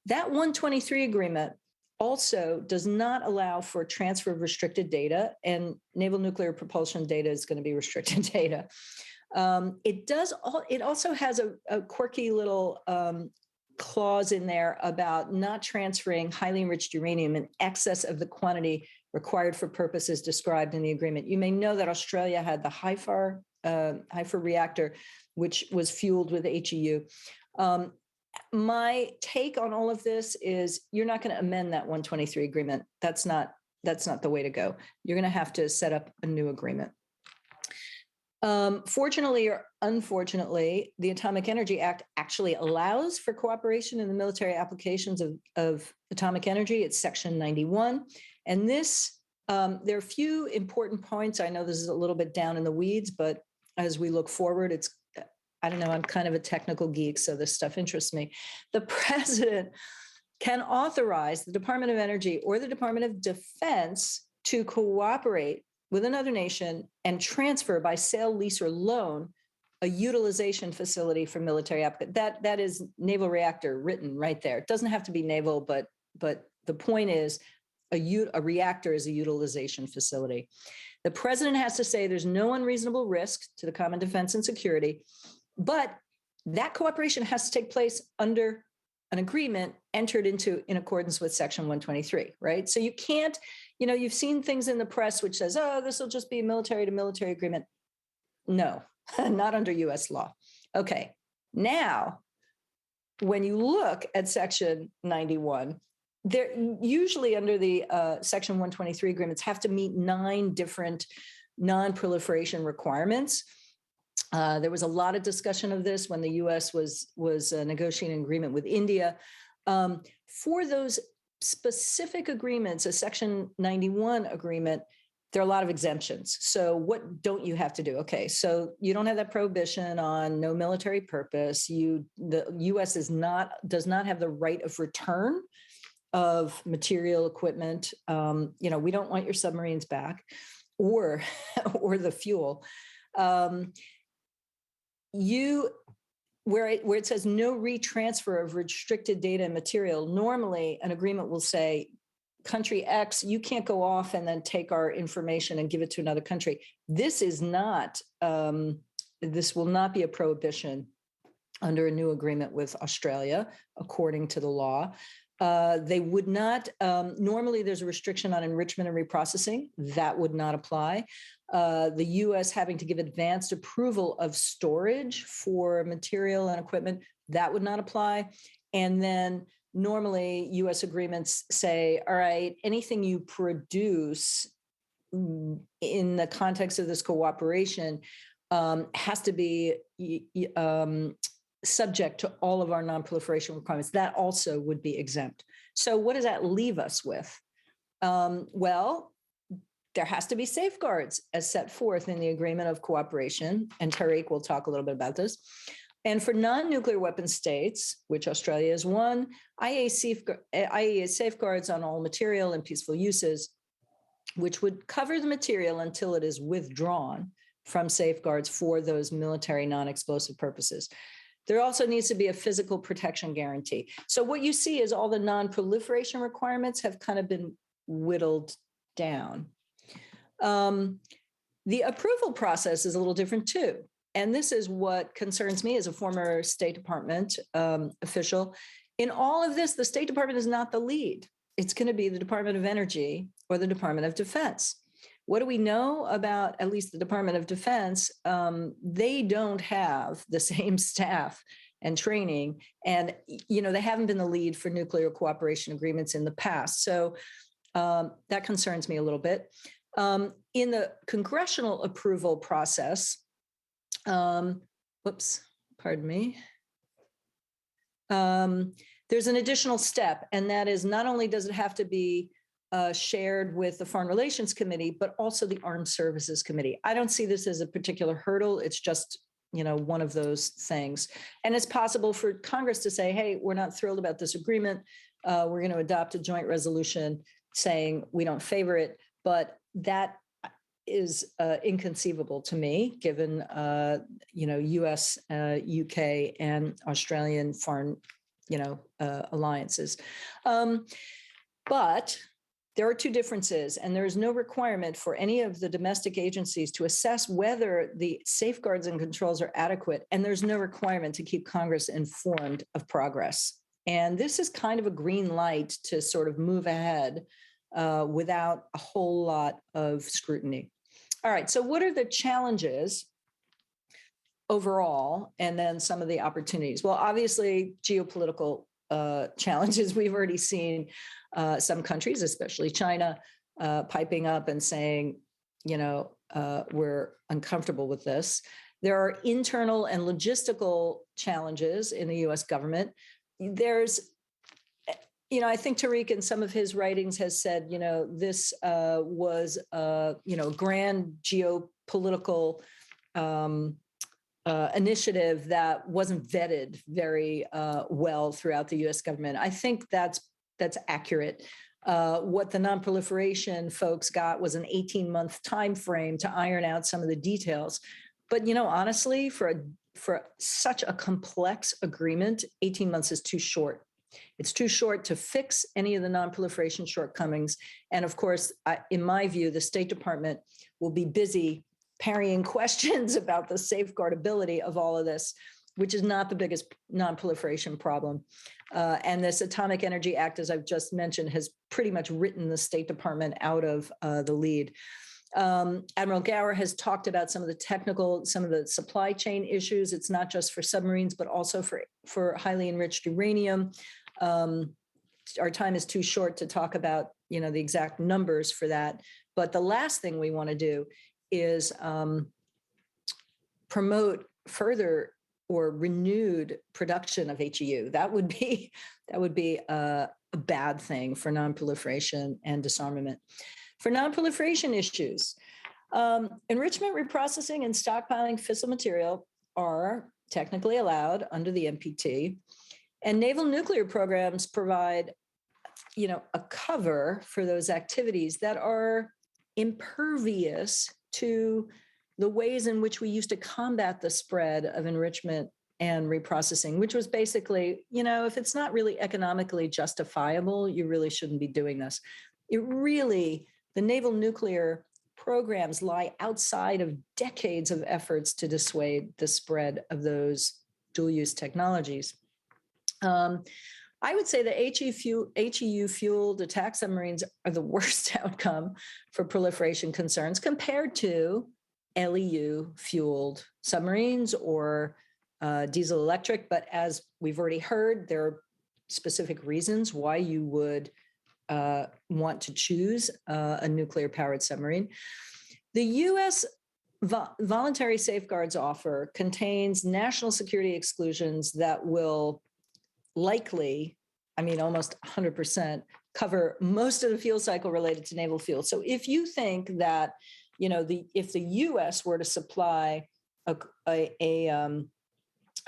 That 123 agreement also does not allow for transfer of restricted data, and naval nuclear propulsion data is going to be restricted data. It also has a quirky little clause in there about not transferring highly enriched uranium in excess of the quantity required for purposes described in the agreement. You may know that Australia had the HIFAR reactor, which was fueled with HEU. My take on all of this is you're not going to amend that 123 agreement. That's not the way to go. You're going to have to set up a new agreement. Fortunately or unfortunately, the Atomic Energy Act actually allows for cooperation in the military applications of atomic energy. It's Section 91. And this, there are a few important points. I know this is a little bit down in the weeds, but as we look forward, it's, I don't know, I'm kind of a technical geek, so this stuff interests me. The president can authorize the Department of Energy or the Department of Defense to cooperate with another nation and transfer by sale, lease, or loan a utilization facility for military application. That is naval reactor written right there. It doesn't have to be naval, but the point is a reactor is a utilization facility. The president has to say there's no unreasonable risk to the common defense and security, but that cooperation has to take place under an agreement entered into in accordance with Section 123, right? So you can't, you've seen things in the press which says, oh, this will just be a military to military agreement. No, not under US law. Okay, now, when you look at Section 91, they're usually under the Section 123 agreements have to meet 9 different non-proliferation requirements. There was a lot of discussion of this when the U.S. was negotiating an agreement with India. For those specific agreements, a Section 91 agreement, there are a lot of exemptions. So what don't you have to do? Okay, so you don't have that prohibition on no military purpose. The U.S. does not have the right of return of material equipment. We don't want your submarines back or the fuel. Where it says no retransfer of restricted data and material, normally an agreement will say, country X, you can't go off and then take our information and give it to another country. This is not, this will not be a prohibition under a new agreement with Australia, according to the law. They would not, normally there's a restriction on enrichment and reprocessing. That would not apply. The US having to give advanced approval of storage for material and equipment, that would not apply. And then normally US agreements say, all right, anything you produce in the context of this cooperation has to be subject to all of our non-proliferation requirements. That also would be exempt. So what does that leave us with? Well, there has to be safeguards as set forth in the agreement of cooperation, and Tariq will talk a little bit about this. And for non-nuclear weapon states, which Australia is one, IAEA safeguards on all material and peaceful uses, which would cover the material until it is withdrawn from safeguards for those military non-explosive purposes. There also needs to be a physical protection guarantee. So what you see is all the non-proliferation requirements have kind of been whittled down. The approval process is a little different too. And this is what concerns me as a former State Department official. In all of this, the State Department is not the lead. It's going to be the Department of Energy or the Department of Defense. What do we know about at least the Department of Defense? They don't have the same staff and training, and they haven't been the lead for nuclear cooperation agreements in the past. So that concerns me a little bit. In the congressional approval process, there's an additional step, and that is not only does it have to be shared with the Foreign Relations Committee, but also the Armed Services Committee. I don't see this as a particular hurdle. It's just, one of those things. And it's possible for Congress to say, hey, we're not thrilled about this agreement. We're going to adopt a joint resolution saying we don't favor it. But that is inconceivable to me, given, US, UK, and Australian foreign, alliances. But there are two differences, and there is no requirement for any of the domestic agencies to assess whether the safeguards and controls are adequate, and there's no requirement to keep Congress informed of progress. And this is kind of a green light to sort of move ahead without a whole lot of scrutiny. All right, so what are the challenges overall, and then some of the opportunities? Well, obviously, geopolitical challenges. We've already seen some countries, especially China, piping up and saying, we're uncomfortable with this. There are internal and logistical challenges in the US government. There's, I think Tariq in some of his writings has said, this was, grand geopolitical initiative that wasn't vetted very well throughout the US government. I think that's accurate. What the non-proliferation folks got was an 18-month time frame to iron out some of the details. But honestly, for such a complex agreement, 18 months is too short. It's too short to fix any of the non-proliferation shortcomings. And of course, in my view, the State Department will be busy parrying questions about the safeguardability of all of this, which is not the biggest non-proliferation problem. And this Atomic Energy Act, as I've just mentioned, has pretty much written the State Department out of the lead. Admiral Gower has talked about some of the supply chain issues. It's not just for submarines, but also for highly enriched uranium. Our time is too short to talk about, the exact numbers for that. But the last thing we want to do is promote further or renewed production of HEU. That would be a bad thing for non-proliferation and disarmament. For non-proliferation issues, enrichment, reprocessing, and stockpiling fissile material are technically allowed under the NPT, and naval nuclear programs provide, a cover for those activities that are impervious to the ways in which we used to combat the spread of enrichment and reprocessing, which was basically, if it's not really economically justifiable, you really shouldn't be doing this. The naval nuclear programs lie outside of decades of efforts to dissuade the spread of those dual-use technologies. I would say that HEU-fueled attack submarines are the worst outcome for proliferation concerns compared to LEU-fueled submarines or diesel electric. But as we've already heard, there are specific reasons why you would want to choose a nuclear-powered submarine. The U.S. voluntary safeguards offer contains national security exclusions that will likely, almost 100%, cover most of the fuel cycle related to naval fuel. So if you think that, if the U.S. were to supply a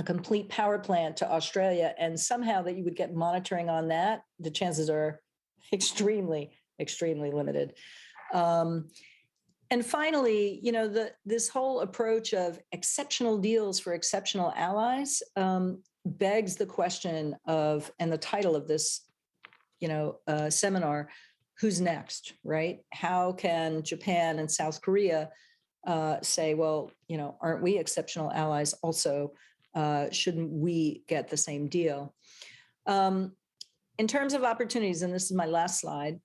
complete power plant to Australia and somehow that you would get monitoring on that, the chances are extremely, extremely limited. And finally, this whole approach of exceptional deals for exceptional allies begs the question of, and the title of this, seminar, who's next, right? How can Japan and South Korea say, well, aren't we exceptional allies also? Shouldn't we get the same deal? In terms of opportunities, and this is my last slide,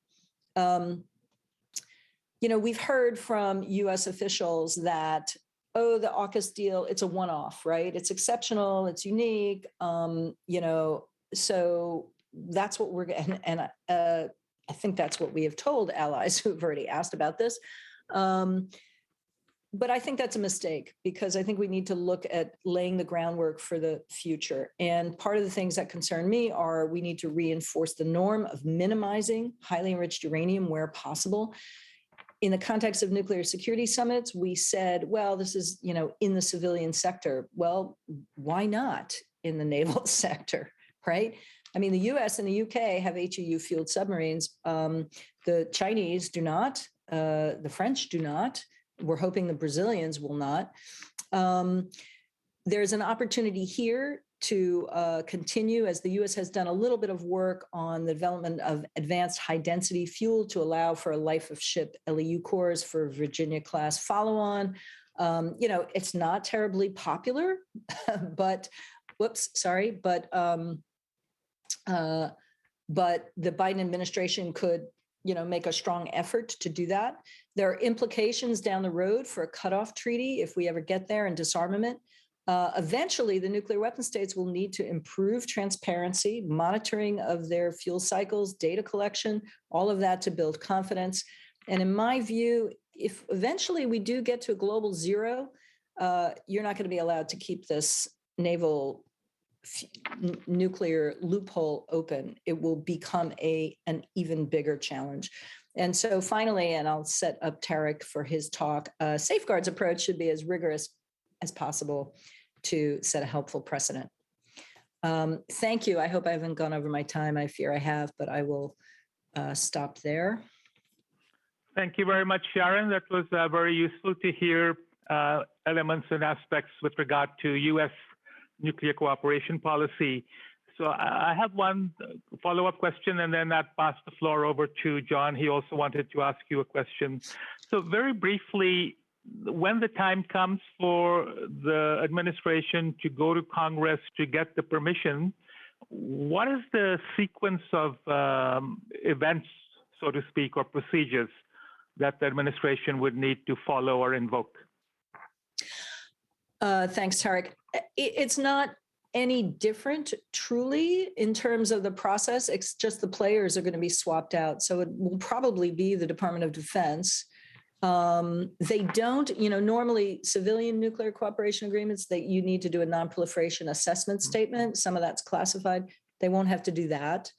we've heard from US officials that, the AUKUS deal, it's a one-off, right? It's exceptional, it's unique, so that's what we're, and I think that's what we have told allies who have already asked about this. But I think that's a mistake, because I think we need to look at laying the groundwork for the future. And part of the things that concern me are we need to reinforce the norm of minimizing highly enriched uranium where possible. In the context of nuclear security summits, we said, well, this is, in the civilian sector. Well, why not in the naval sector, right? I mean, the US and the UK have HEU fueled submarines. The Chinese do not, the French do not. We're hoping the Brazilians will not. There's an opportunity here to continue, as the US has done a little bit of work on the development of advanced high density fuel to allow for a life of ship LEU cores for Virginia class follow-on. It's not terribly popular, but the Biden administration could make a strong effort to do that. There are implications down the road for a cutoff treaty if we ever get there, and disarmament. Eventually, the nuclear weapon states will need to improve transparency, monitoring of their fuel cycles, data collection, all of that to build confidence. And in my view, if eventually we do get to a global zero, you're not going to be allowed to keep this naval nuclear loophole open. It will become an even bigger challenge. And so finally, and I'll set up Tarek for his talk, safeguards approach should be as rigorous as possible to set a helpful precedent. Thank you. I hope I haven't gone over my time. I fear I have, but I will stop there. Thank you very much, Sharon. That was very useful to hear elements and aspects with regard to U.S. nuclear cooperation policy. So I have one follow-up question, and then I'd pass the floor over to John. He also wanted to ask you a question. So very briefly, when the time comes for the administration to go to Congress to get the permission, what is the sequence of events, so to speak, or procedures that the administration would need to follow or invoke? Thanks, Tarek. It's not any different, truly, in terms of the process. It's just the players are going to be swapped out. So it will probably be the Department of Defense. They don't, normally civilian nuclear cooperation agreements, that you need to do a non-proliferation assessment statement. Some of that's classified. They won't have to do that.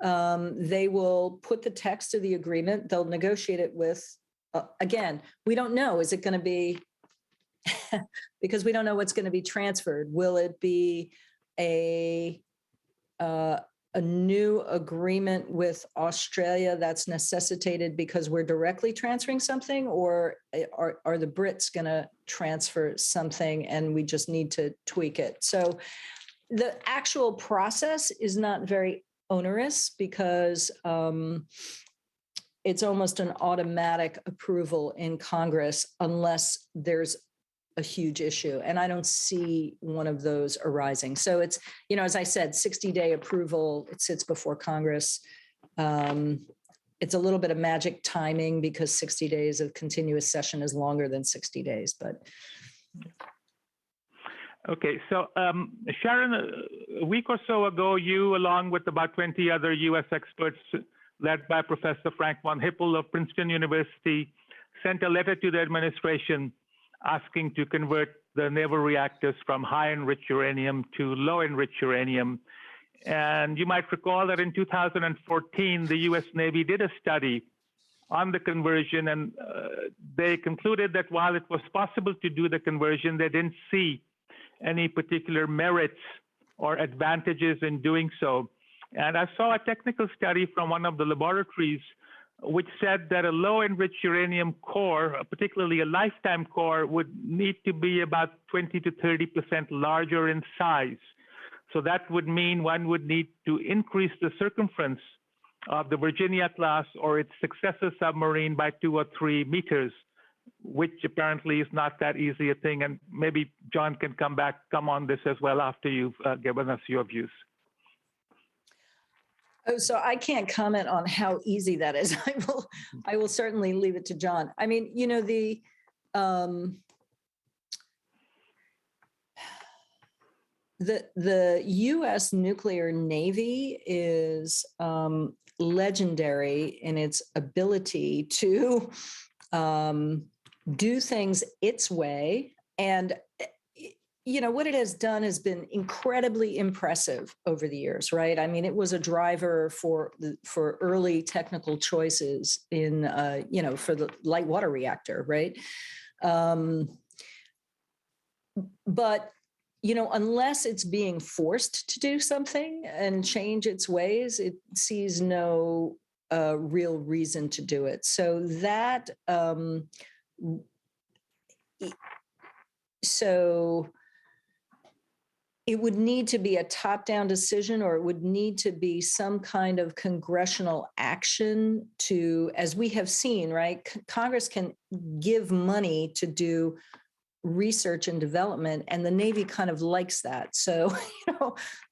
They will put the text of the agreement. They'll negotiate it with, again, we don't know. Is it going to be, because we don't know what's going to be transferred. Will it be a new agreement with Australia that's necessitated because we're directly transferring something, or are the Brits going to transfer something and we just need to tweak it? So the actual process is not very onerous, because it's almost an automatic approval in Congress unless there's a huge issue. And I don't see one of those arising. So it's, as I said, 60-day approval, it sits before Congress. It's a little bit of magic timing, because 60 days of continuous session is longer than 60 days, but. Okay, so Sharon, a week or so ago, you, along with about 20 other US experts led by Professor Frank von Hippel of Princeton University, sent a letter to the administration asking to convert the naval reactors from high enriched uranium to low enriched uranium. And you might recall that in 2014, the US Navy did a study on the conversion, and they concluded that while it was possible to do the conversion, they didn't see any particular merits or advantages in doing so. And I saw a technical study from one of the laboratories which said that a low enriched uranium core, particularly a lifetime core, would need to be about 20 to 30% larger in size. So that would mean one would need to increase the circumference of the Virginia class or its successor submarine by 2 or 3 meters, which apparently is not that easy a thing. And maybe John can come on this as well after you've given us your views. Oh, so I can't comment on how easy that is. I will certainly leave it to John. I mean, the U.S. nuclear Navy is legendary in its ability to do things its way. And what it has done has been incredibly impressive over the years, right? I mean, it was a driver for early technical choices in, for the light water reactor, right? But, unless it's being forced to do something and change its ways, it sees no real reason to do it. So that, it would need to be a top-down decision, or it would need to be some kind of congressional action to, as we have seen, right? Congress can give money to do research and development, and the Navy kind of likes that. So,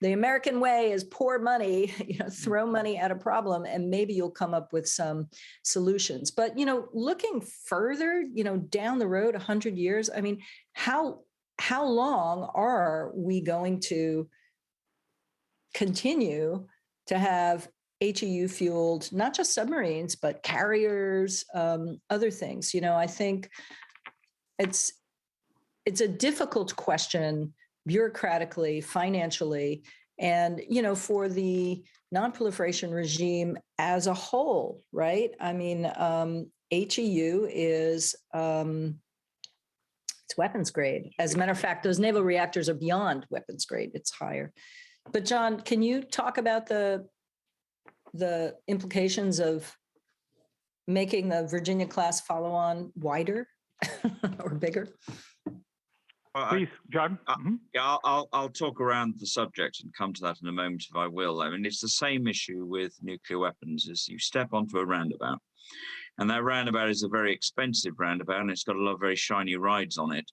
the American way is pour money, throw money at a problem, and maybe you'll come up with some solutions. But, looking further, down the road, 100 years, I mean, how long are we going to continue to have HEU fueled, not just submarines, but carriers, other things? I think it's a difficult question bureaucratically, financially, and, for the non-proliferation regime as a whole, right? I mean, HEU is, it's weapons grade. As a matter of fact, those naval reactors are beyond weapons grade. It's higher. But John, can you talk about the implications of making the Virginia class follow-on wider or bigger? Please, John. Yeah, I'll talk around the subject and come to that in a moment if I will. I mean, it's the same issue with nuclear weapons as you step onto a roundabout. And that roundabout is a very expensive roundabout, and it's got a lot of very shiny rides on it.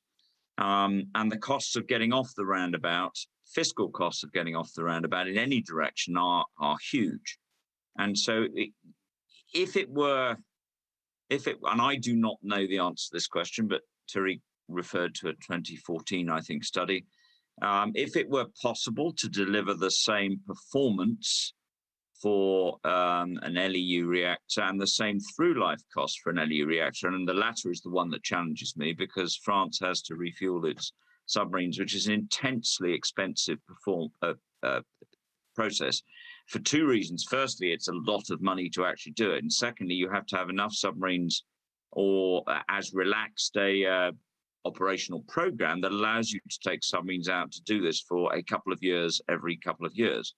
And the costs of getting off the roundabout, fiscal costs of getting off the roundabout in any direction are huge. And so and I do not know the answer to this question, but Tariq referred to a 2014, I think, study. If it were possible to deliver the same performance for an LEU reactor and the same through-life cost for an LEU reactor, and the latter is the one that challenges me, because France has to refuel its submarines, which is an intensely expensive process for two reasons. Firstly, it's a lot of money to actually do it, and secondly, you have to have enough submarines or as relaxed a operational program that allows you to take submarines out to do this for a couple of years every couple of years.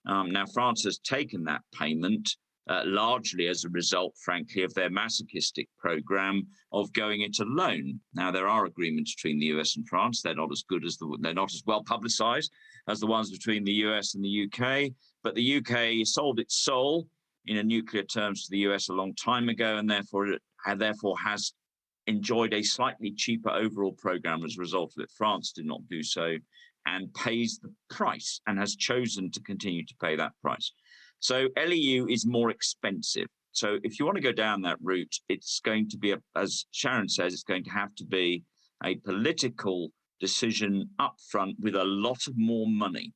Now, France has taken that payment largely as a result, frankly, of their masochistic program of going it alone. Now, there are agreements between the US and France. They're not as good as they're not as well publicized as the ones between the US and the UK. But the UK sold its soul in nuclear terms to the US a long time ago, and therefore has enjoyed a slightly cheaper overall program as a result of it. France did not do so, and pays the price, and has chosen to continue to pay that price. So LEU is more expensive. So if you want to go down that route, it's going to be, as Sharon says, it's going to have to be a political decision up front with a lot of more money,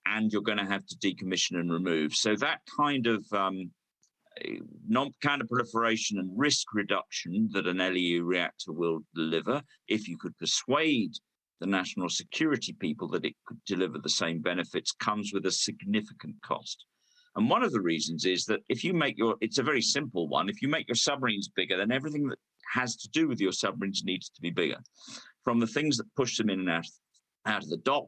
and you're going to have to decommission and remove. So that kind of non-proliferation and risk reduction that an LEU reactor will deliver, if you could persuade the national security people that it could deliver the same benefits, comes with a significant cost. And one of the reasons is that if you make it's a very simple one, if you make your submarines bigger, then everything that has to do with your submarines needs to be bigger. From the things that push them in and out of the dock,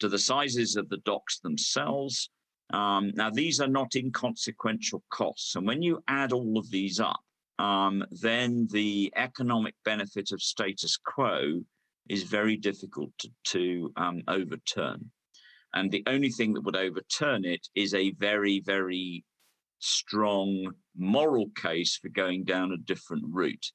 to the sizes of the docks themselves. Now, these are not inconsequential costs. And when you add all of these up, then the economic benefit of status quo is very difficult to overturn. And the only thing that would overturn it is a very, very strong moral case for going down a different route.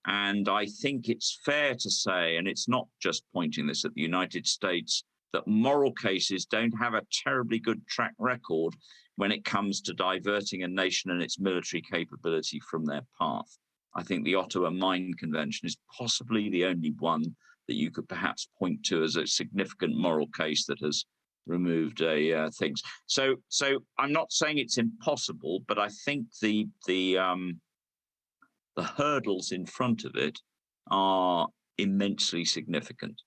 And I think it's fair to say, and it's not just pointing this at the United States, that moral cases don't have a terribly good track record when it comes to diverting a nation and its military capability from their path. I think the Ottawa Mine Convention is possibly the only one that you could perhaps point to as a significant moral case that has removed things. So I'm not saying it's impossible, but I think the hurdles in front of it are immensely significant.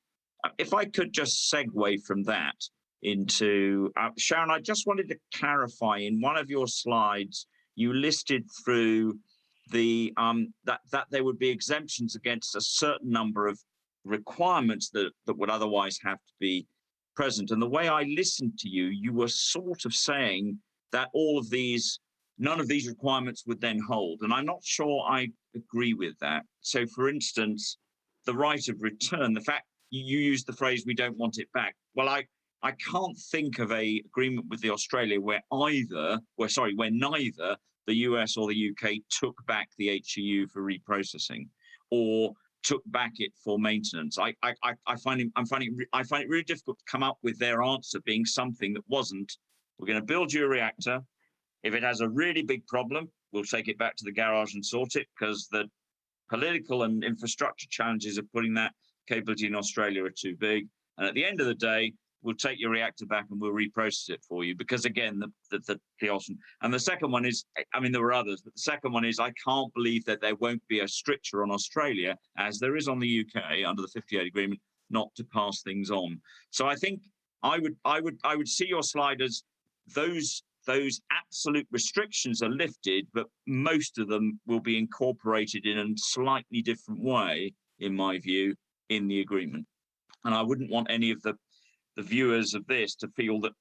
If I could just segue from that into, Sharon, I just wanted to clarify, in one of your slides, you listed through the that there would be exemptions against a certain number of requirements that would otherwise have to be present. And the way I listened to you, you were sort of saying that none of these requirements would then hold. And I'm not sure I agree with that. So for instance, the right of return, the fact you used the phrase, we don't want it back. Well, I can't think of a agreement with the Australia where neither the US or the UK took back the HEU for reprocessing or took back it for maintenance. I find it really difficult to come up with their answer being something that wasn't, we're going to build you a reactor. If it has a really big problem, we'll take it back to the garage and sort it, because the political and infrastructure challenges of putting that capability in Australia are too big. And at the end of the day, we'll take your reactor back and we'll reprocess it for you. Because again, the option. And the second one is, I mean, there were others, but the second one is, I can't believe that there won't be a stricture on Australia, as there is on the UK under the 58 agreement, not to pass things on. So I think I would see your slide as those absolute restrictions are lifted, but most of them will be incorporated in a slightly different way, in my view, in the agreement. And I wouldn't want any of the viewers of this to feel that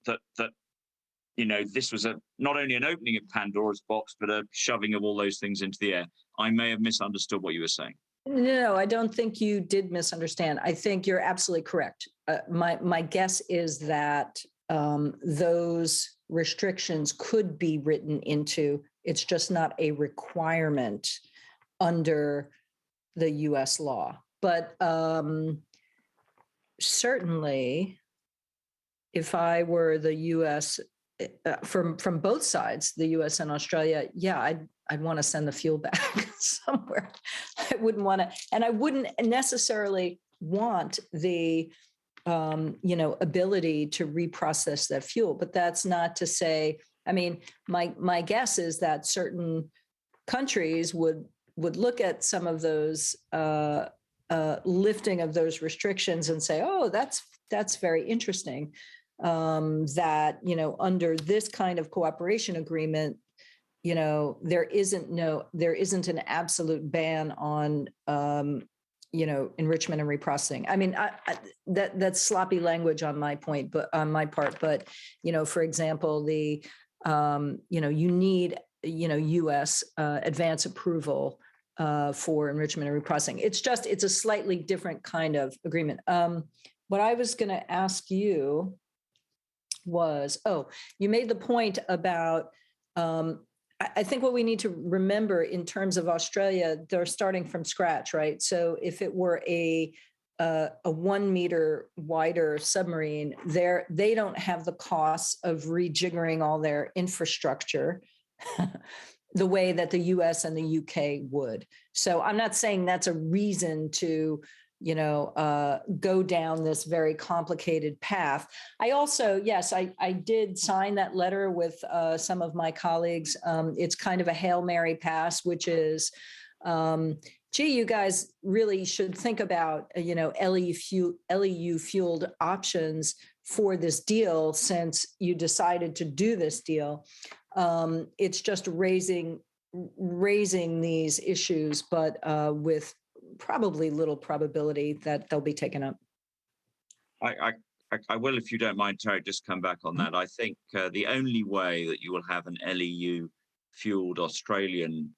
this was not only an opening of Pandora's box, but a shoving of all those things into the air. I may have misunderstood what you were saying. No, I don't think you did misunderstand. I think you're absolutely correct. My guess is that those restrictions could be written into, it's just not a requirement under the US law. But certainly, if I were the US, from both sides, the US and Australia, yeah, I'd want to send the fuel back somewhere. I wouldn't want to, and I wouldn't necessarily want the ability to reprocess that fuel. But that's not to say, I mean, my guess is that certain countries would look at some of those lifting of those restrictions and say, oh, that's very interesting. That, under this kind of cooperation agreement, there isn't an absolute ban on, enrichment and reprocessing. I mean, that's sloppy language on my point, but on my part, but, for example, you need, US advance approval for enrichment and reprocessing. It's a slightly different kind of agreement. What I was going to ask you was, you made the point about, I think what we need to remember in terms of Australia, they're starting from scratch, right? So if it were a 1 meter wider submarine, they don't have the costs of rejiggering all their infrastructure the way that the US and the UK would. So I'm not saying that's a reason to go down this very complicated path. I also, yes, I did sign that letter with some of my colleagues. It's kind of a Hail Mary pass, which is, you guys really should think about, LEU fueled options for this deal, since you decided to do this deal. It's just raising these issues, but with probably little probability that they'll be taken up. I will, if you don't mind, Terry, just come back on that. I think the only way that you will have an LEU fueled Australian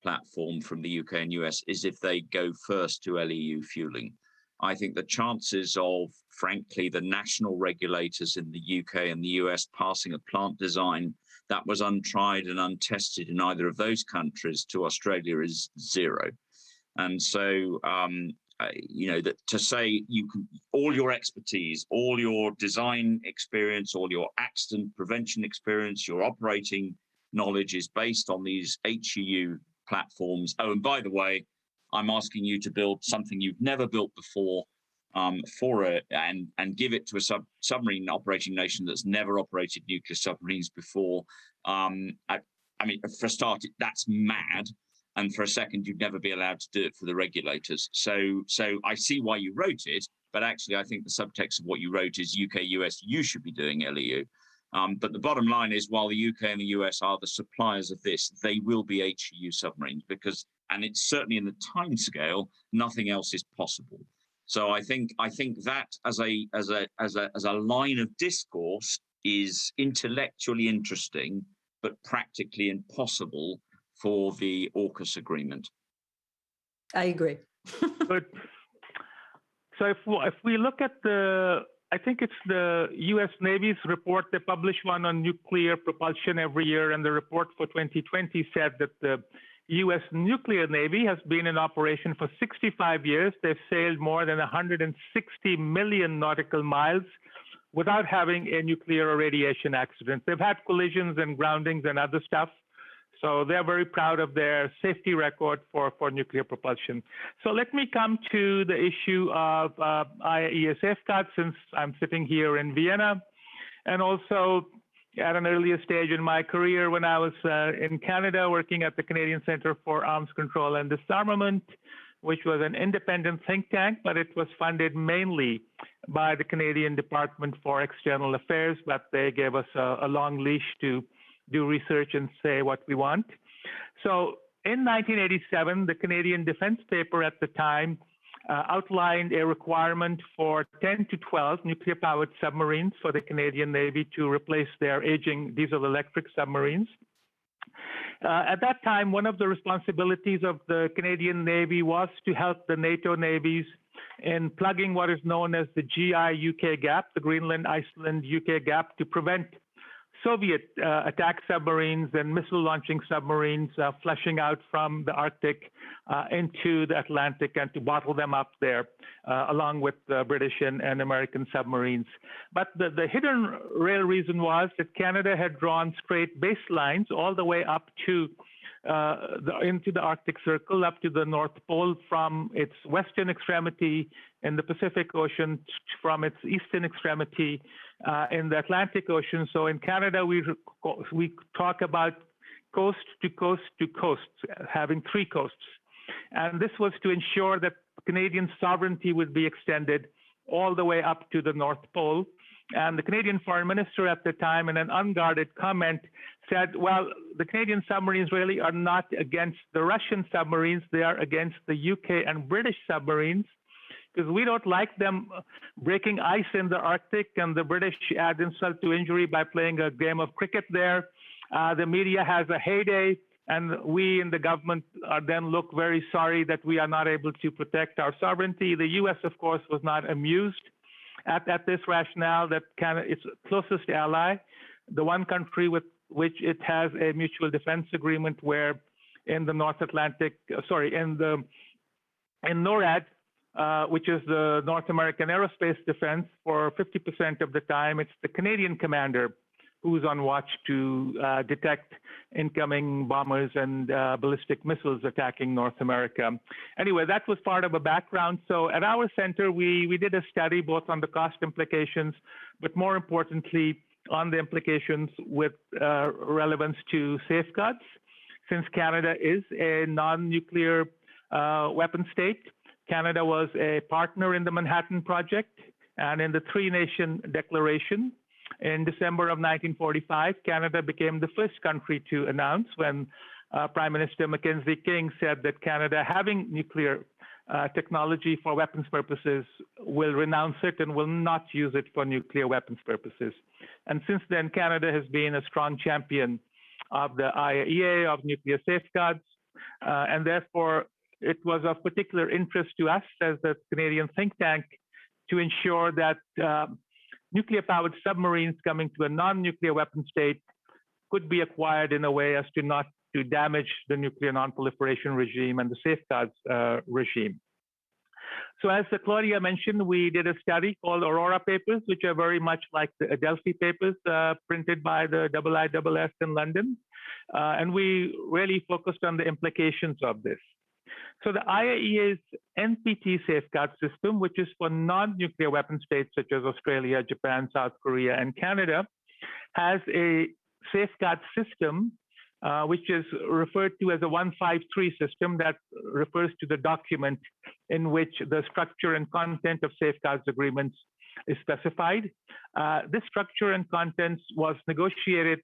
platform from the UK and US is if they go first to LEU fueling. I think the chances of, frankly, the national regulators in the UK and the US passing a plant design that was untried and untested in either of those countries to Australia is zero. And so, that to say you can, all your expertise, all your design experience, all your accident prevention experience, your operating knowledge is based on these HEU platforms. Oh, and by the way, I'm asking you to build something you've never built before and give it to a submarine operating nation that's never operated nuclear submarines before. I mean, for a start, that's mad. and for a second, you'd never be allowed to do it for the regulators. So I see why you wrote it, but actually, I think the subtext of what you wrote is UK, US, you should be doing LEU. But the bottom line is, while the UK and the US are the suppliers of this, they will be HEU submarines because, and it's certainly in the time scale, nothing else is possible. So I think that as a line of discourse is intellectually interesting, but practically impossible for the AUKUS agreement. I agree. But so if we look at I think it's the U.S. Navy's report, they publish one on nuclear propulsion every year, and the report for 2020 said that the U.S. nuclear Navy has been in operation for 65 years. They've sailed more than 160 million nautical miles without having a nuclear or radiation accident. They've had collisions and groundings and other stuff. So they're very proud of their safety record for nuclear propulsion. So let me come to the issue of IAEA safeguards, since I'm sitting here in Vienna, and also at an earlier stage in my career when I was in Canada working at the Canadian Centre for Arms Control and Disarmament, which was an independent think tank, but it was funded mainly by the Canadian Department for External Affairs, but they gave us a long leash to do research and say what we want. So in 1987, the Canadian defense paper at the time outlined a requirement for 10 to 12 nuclear-powered submarines for the Canadian Navy to replace their aging diesel-electric submarines. At that time, one of the responsibilities of the Canadian Navy was to help the NATO navies in plugging what is known as the GI-UK gap, the Greenland-Iceland-UK gap, to prevent Soviet attack submarines and missile launching submarines flushing out from the Arctic into the Atlantic, and to bottle them up there along with the British and American submarines. But the hidden real reason was that Canada had drawn straight baselines all the way up to into the Arctic Circle, up to the North Pole, from its western extremity in the Pacific Ocean, from its eastern extremity in the Atlantic Ocean. So in Canada, we talk about coast to coast to coast, having 3 coasts. And this was to ensure that Canadian sovereignty would be extended all the way up to the North Pole. And the Canadian Foreign Minister at the time, in an unguarded comment, said, well, the Canadian submarines really are not against the Russian submarines, they are against the UK and British submarines, because we don't like them breaking ice in the Arctic, and the British add insult to injury by playing a game of cricket there. The media has a heyday, and we in the government then look very sorry that we are not able to protect our sovereignty. The US, of course, was not amused at this rationale that its closest ally, the one country with which it has a mutual defense agreement, where in the North Atlantic, in NORAD, which is the North American Aerospace Defense, for 50% of the time, it's the Canadian commander who's on watch to detect incoming bombers and ballistic missiles attacking North America. Anyway, that was part of a background. So at our center, we did a study both on the cost implications, but more importantly, on the implications with relevance to safeguards. Since Canada is a non-nuclear weapon state, Canada was a partner in the Manhattan Project and in the Three-Nation Declaration. In December of 1945, Canada became the first country to announce, when Prime Minister Mackenzie King said that Canada, having nuclear technology for weapons purposes, will renounce it and will not use it for nuclear weapons purposes. And since then, Canada has been a strong champion of the IAEA, of nuclear safeguards, and therefore it was of particular interest to us as the Canadian think tank to ensure that nuclear-powered submarines coming to a non-nuclear weapon state could be acquired in a way as to not to damage the nuclear non-proliferation regime and the safeguards regime. So as Claudia mentioned, we did a study called Aurora Papers, which are very much like the Adelphi Papers printed by the IISS in London. And we really focused on the implications of this. So the IAEA's Npt Safeguard System, which is for non-nuclear weapon states such as Australia, Japan, South Korea, and Canada, has a safeguard system which is referred to as a 153 system that refers to the document in which the structure and content of safeguards agreements is specified. This structure and contents was negotiated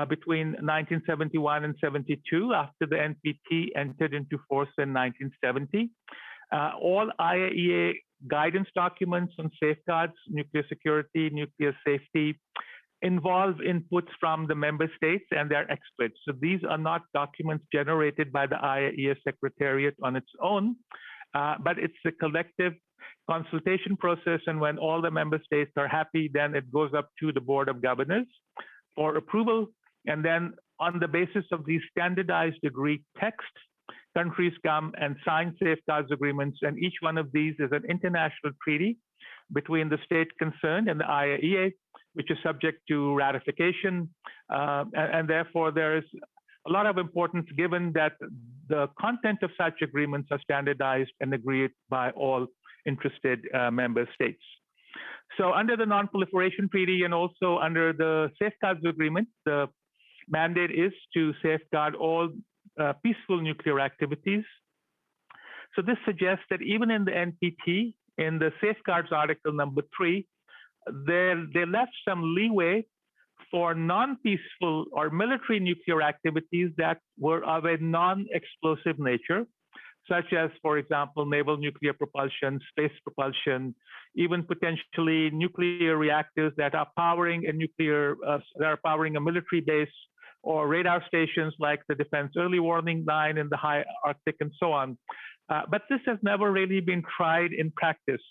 between 1971 and 72 after the NPT entered into force in 1970. All IAEA guidance documents on safeguards, nuclear security, nuclear safety involve inputs from the member states and their experts. So these are not documents generated by the IAEA Secretariat on its own, but it's a collective consultation process. And when all the member states are happy, then it goes up to the Board of Governors for approval. And then on the basis of these standardized agreed texts, countries come and sign safeguards agreements. And each one of these is an international treaty between the state concerned and the IAEA, which is subject to ratification. And therefore, there is a lot of importance given that the content of such agreements are standardized and agreed by all interested member states. So under the Non-Proliferation Treaty and also under the Safeguards Agreement, the mandate is to safeguard all peaceful nuclear activities. So this suggests that even in the NPT, in the Safeguards Article number 3, they left some leeway for non-peaceful or military nuclear activities that were of a non-explosive nature, such as, for example, naval nuclear propulsion, space propulsion, even potentially nuclear reactors that are powering a military base, or radar stations like the Defense Early Warning Line in the high Arctic and so on. But this has never really been tried in practice.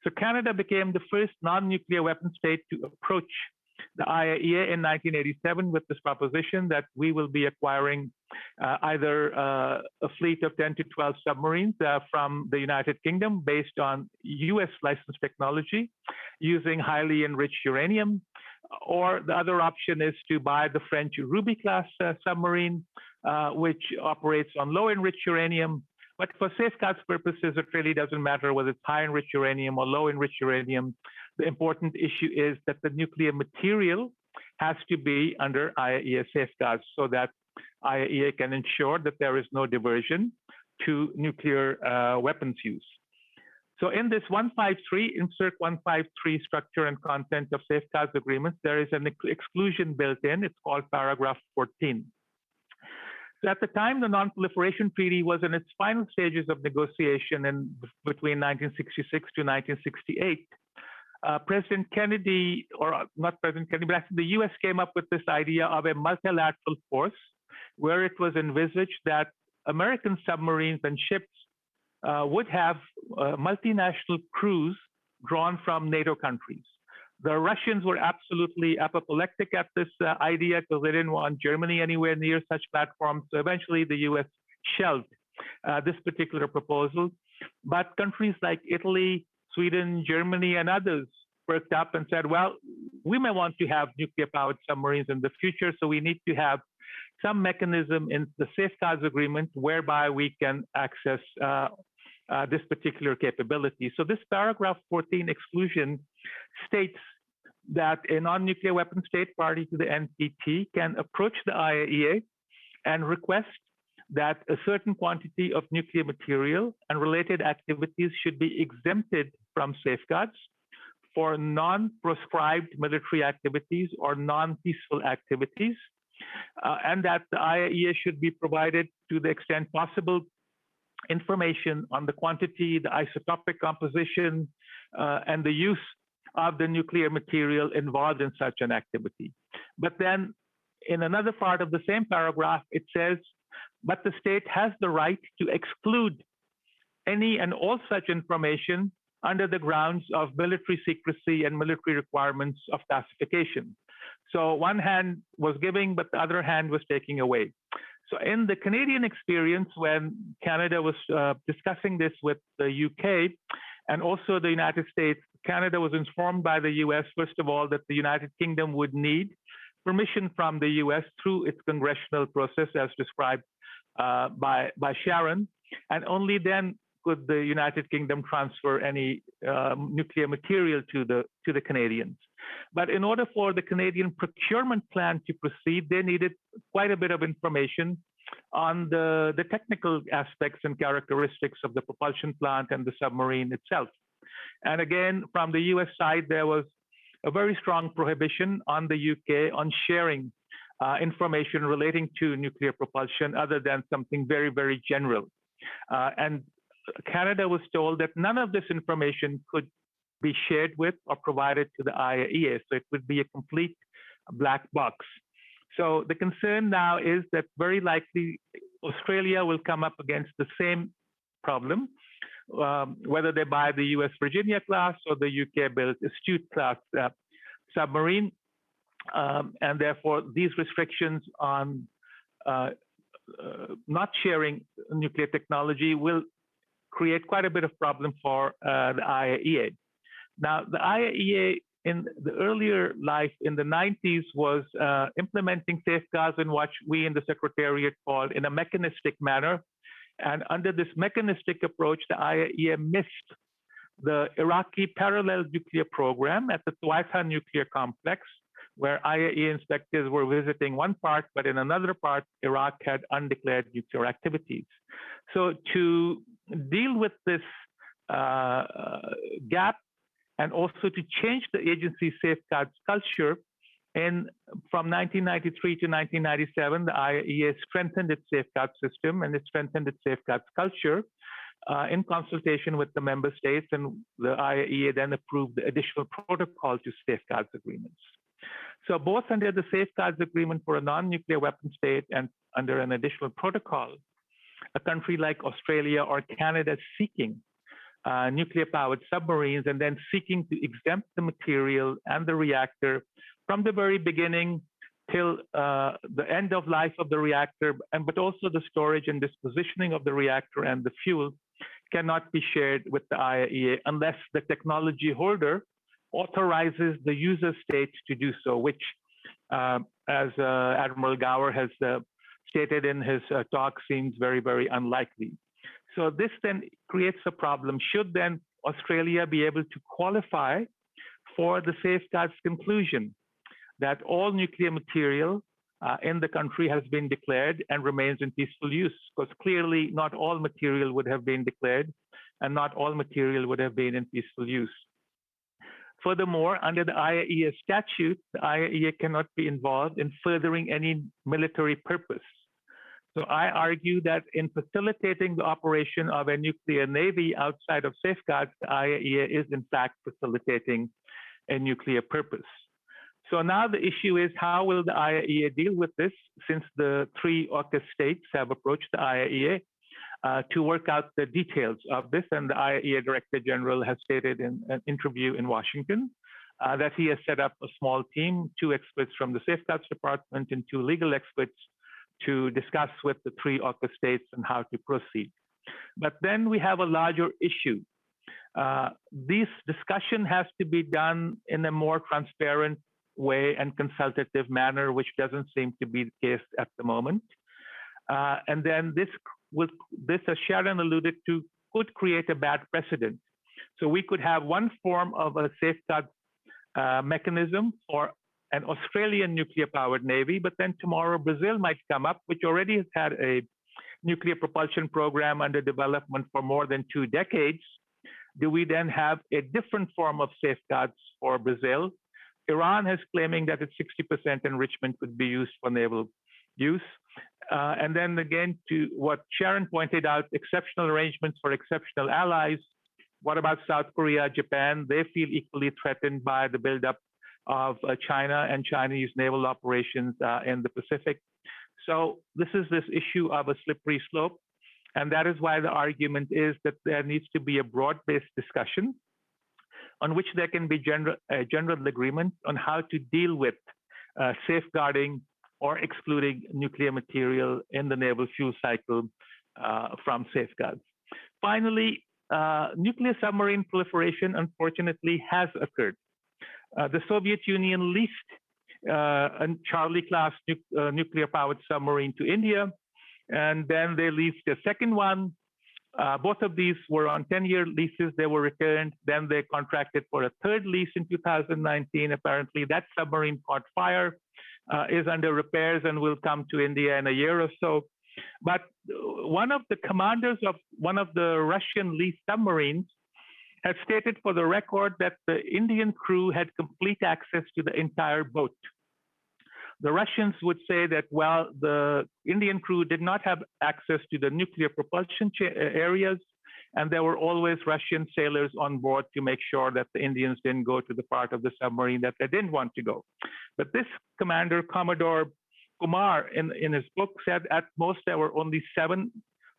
So Canada became the first non-nuclear weapon state to approach the IAEA in 1987 with this proposition that we will be acquiring either a fleet of 10 to 12 submarines from the United Kingdom based on US licensed technology using highly enriched uranium, or the other option is to buy the French Ruby class submarine, which operates on low enriched uranium. But for safeguards purposes, it really doesn't matter whether it's high enriched uranium or low enriched uranium. The important issue is that the nuclear material has to be under IAEA safeguards so that IAEA can ensure that there is no diversion to nuclear weapons use. So in this 153, insert 153 structure and content of safeguards agreements, there is an exclusion built in. It's called paragraph 14. So at the time, the Non-Proliferation Treaty was in its final stages of negotiation between 1966 to 1968. President Kennedy, or not President Kennedy, but actually the US came up with this idea of a multilateral force where it was envisaged that American submarines and ships would have multinational crews drawn from NATO countries. The Russians were absolutely apoplectic at this idea because they didn't want Germany anywhere near such platforms. So eventually the US shelved this particular proposal. But countries like Italy, Sweden, Germany, and others perked up and said, well, we may want to have nuclear-powered submarines in the future, so we need to have some mechanism in the Safeguards Agreement whereby we can access this particular capability. So this paragraph 14 exclusion states that a non-nuclear weapon state party to the NPT can approach the IAEA and request that a certain quantity of nuclear material and related activities should be exempted from safeguards for non-proscribed military activities or non-peaceful activities, and that the IAEA should be provided, to the extent possible, information on the quantity, the isotopic composition, and the use of the nuclear material involved in such an activity. But then in another part of the same paragraph, it says, but the state has the right to exclude any and all such information under the grounds of military secrecy and military requirements of classification. So one hand was giving, but the other hand was taking away. So in the Canadian experience, when Canada was discussing this with the UK and also the United States, Canada was informed by the US, first of all, that the United Kingdom would need permission from the US through its congressional process as described by Sharon, and only then could the United Kingdom transfer any nuclear material to the Canadians. But in order for the Canadian procurement plan to proceed, they needed quite a bit of information on the technical aspects and characteristics of the propulsion plant and the submarine itself. And again, from the US side, there was a very strong prohibition on the UK on sharing information relating to nuclear propulsion other than something very, very general. And Canada was told that none of this information could be shared with or provided to the IAEA, so it would be a complete black box. So the concern now is that very likely Australia will come up against the same problem, whether they buy the US Virginia class or the UK built Astute class submarine. And therefore, these restrictions on not sharing nuclear technology will create quite a bit of problem for the IAEA. Now, the IAEA in the earlier life in the 90s was implementing safeguards in what we in the Secretariat called in a mechanistic manner. And under this mechanistic approach, the IAEA missed the Iraqi parallel nuclear program at the Tuwaitha nuclear complex, where IAEA inspectors were visiting one part, but in another part, Iraq had undeclared nuclear activities. So to deal with this gap, and also to change the agency safeguards culture, from 1993 to 1997, the IAEA strengthened its safeguard system and it strengthened its safeguards culture in consultation with the member states, and the IAEA then approved the additional protocol to safeguards agreements. So both under the safeguards agreement for a non-nuclear weapon state and under an additional protocol, a country like Australia or Canada seeking nuclear-powered submarines and then seeking to exempt the material and the reactor from the very beginning till the end of life of the reactor, but also the storage and dispositioning of the reactor and the fuel cannot be shared with the IAEA unless the technology holder authorizes the user state to do so, which, as Admiral Gower has stated in his talk, seems very, very unlikely. So this then creates a problem. Should then Australia be able to qualify for the safeguards conclusion that all nuclear material in the country has been declared and remains in peaceful use? Because clearly not all material would have been declared and not all material would have been in peaceful use. Furthermore, under the IAEA statute, the IAEA cannot be involved in furthering any military purpose. So I argue that in facilitating the operation of a nuclear navy outside of safeguards, the IAEA is in fact facilitating a nuclear purpose. So now the issue is, how will the IAEA deal with this, since the 3 AUKUS states have approached the IAEA to work out the details of this, and the IAEA Director General has stated in an interview in Washington that he has set up a small team, 2 experts from the Safeguards Department and 2 legal experts, to discuss with the 3 AUKUS states and how to proceed. But then we have a larger issue. This discussion has to be done in a more transparent way and consultative manner, which doesn't seem to be the case at the moment. And then this, as Sharon alluded to, could create a bad precedent. So we could have one form of a safeguard mechanism for an Australian nuclear-powered navy, but then tomorrow Brazil might come up, which already has had a nuclear propulsion program under development for more than 2 decades. Do we then have a different form of safeguards for Brazil? Iran is claiming that its 60% enrichment could be used for naval use. And then again, to what Sharon pointed out, exceptional arrangements for exceptional allies. What about South Korea, Japan? They feel equally threatened by the buildup of China and Chinese naval operations in the Pacific. So this is this issue of a slippery slope. And that is why the argument is that there needs to be a broad-based discussion on which there can be a general agreement on how to deal with safeguarding or excluding nuclear material in the naval fuel cycle from safeguards. Finally, nuclear submarine proliferation, unfortunately, has occurred. The Soviet Union leased a Charlie-class nuclear-powered submarine to India, and then they leased a second one Both of these were on 10-year leases. They were returned. Then they contracted for a third lease in 2019. Apparently, that submarine caught fire, is under repairs, and will come to India in a year or so. But one of the commanders of one of the Russian leased submarines has stated for the record that the Indian crew had complete access to the entire boat. The Russians would say that, well, the Indian crew did not have access to the nuclear propulsion areas, and there were always Russian sailors on board to make sure that the Indians didn't go to the part of the submarine that they didn't want to go. But this commander, Commodore Kumar, in his book said at most there were only 7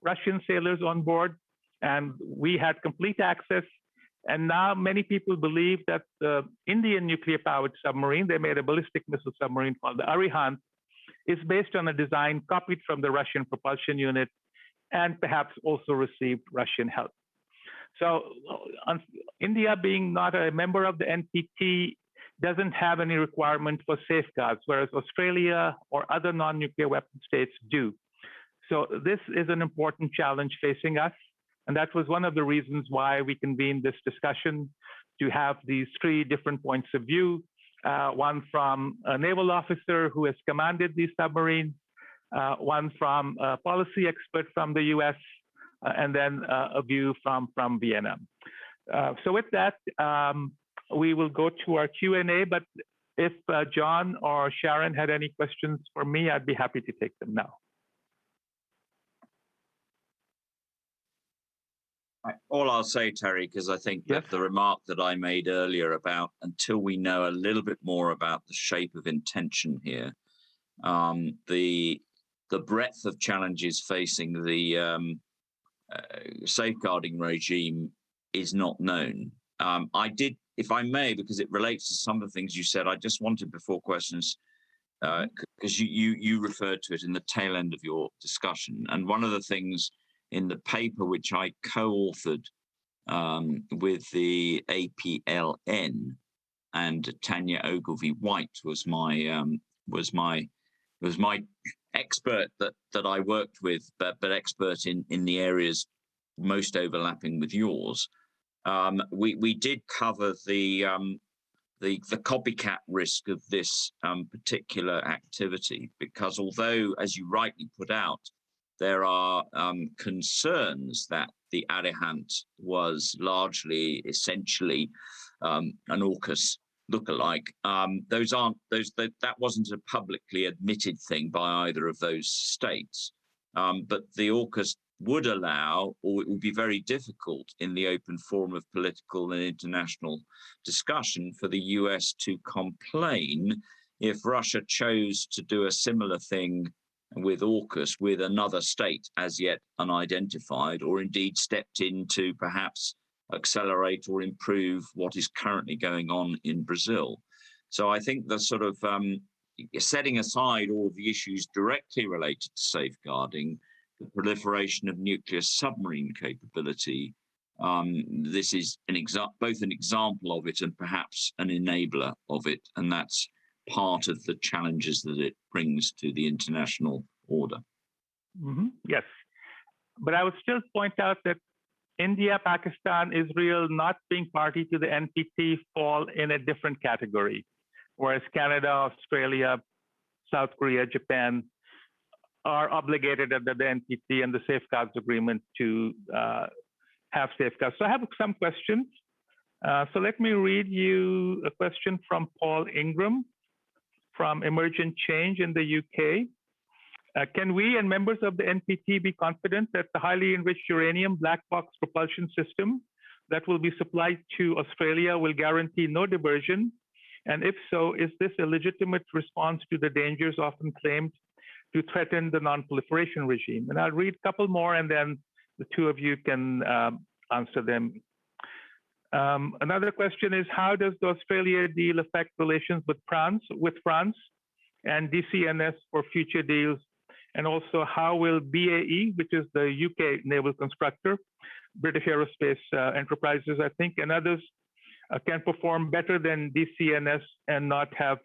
Russian sailors on board, and we had complete access. And now many people believe that the Indian nuclear-powered submarine, they made a ballistic missile submarine called the Arihant, is based on a design copied from the Russian propulsion unit and perhaps also received Russian help. So India, being not a member of the NPT, doesn't have any requirement for safeguards, whereas Australia or other non-nuclear weapon states do. So this is an important challenge facing us. And that was one of the reasons why we convened this discussion, to have these 3 different points of view, one from a naval officer who has commanded these submarines, one from a policy expert from the US, and then a view from Vienna. So with that, we will go to our Q&A, but if John or Sharon had any questions for me, I'd be happy to take them now. All I'll say, Terry, because I think that the remark that I made earlier about until we know a little bit more about the shape of intention here, the breadth of challenges facing the safeguarding regime is not known. I did, if I may, because it relates to some of the things you said, I just wanted before questions, because you referred to it in the tail end of your discussion. And one of the things in the paper which I co-authored with the APLN, and Tanya Ogilvie-White was my expert that I worked with, but expert in the areas most overlapping with yours. We did cover the copycat risk of this particular activity, because although, as you rightly put out, there are concerns that the Arihant was largely, essentially, an AUKUS lookalike. That wasn't a publicly admitted thing by either of those states. But the AUKUS would allow, or it would be very difficult in the open forum of political and international discussion, for the US to complain if Russia chose to do a similar thing with AUKUS with another state as yet unidentified, or indeed stepped in to perhaps accelerate or improve what is currently going on in Brazil. So I think the sort of setting aside all of the issues directly related to safeguarding, the proliferation of nuclear submarine capability, this is both an example of it and perhaps an enabler of it, and that's part of the challenges that it brings to the international order. Yes, but I would still point out that India, Pakistan, Israel, not being party to the NPT, fall in a different category, whereas Canada, Australia, South Korea, Japan are obligated under the NPT and the safeguards agreement to have safeguards. So I have some questions. So let me read you a question from Paul Ingram from Emergent Change in the UK. Can we and members of the NPT be confident that the highly enriched uranium black box propulsion system that will be supplied to Australia will guarantee no diversion? And if so, is this a legitimate response to the dangers often claimed to threaten the non-proliferation regime? And I'll read a couple more, and then the two of you can answer them. Another question is, how does the Australia deal affect relations with France and DCNS for future deals? And also, how will BAE, which is the UK naval constructor, British Aerospace Enterprises, I think, and others, can perform better than DCNS and not have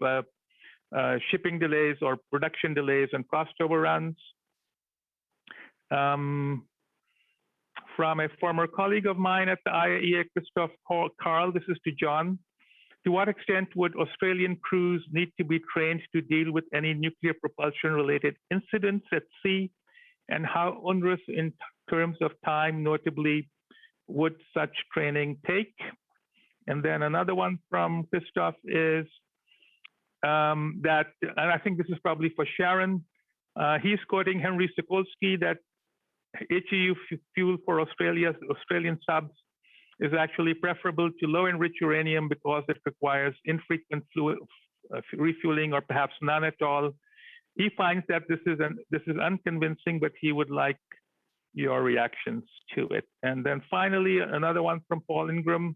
shipping delays or production delays and cost overruns? from a former colleague of mine at the IAEA, Christoph Karl. This is to John. To what extent would Australian crews need to be trained to deal with any nuclear propulsion-related incidents at sea? And how onerous in terms of time, notably, would such training take? And then another one from Christoph is that, and I think this is probably for Sharon, he's quoting Henry Sokolsky that HEU fuel for Australian subs is actually preferable to low-enriched uranium because it requires infrequent refueling or perhaps none at all. He finds that this is unconvincing, but he would like your reactions to it. And then finally, another one from Paul Ingram.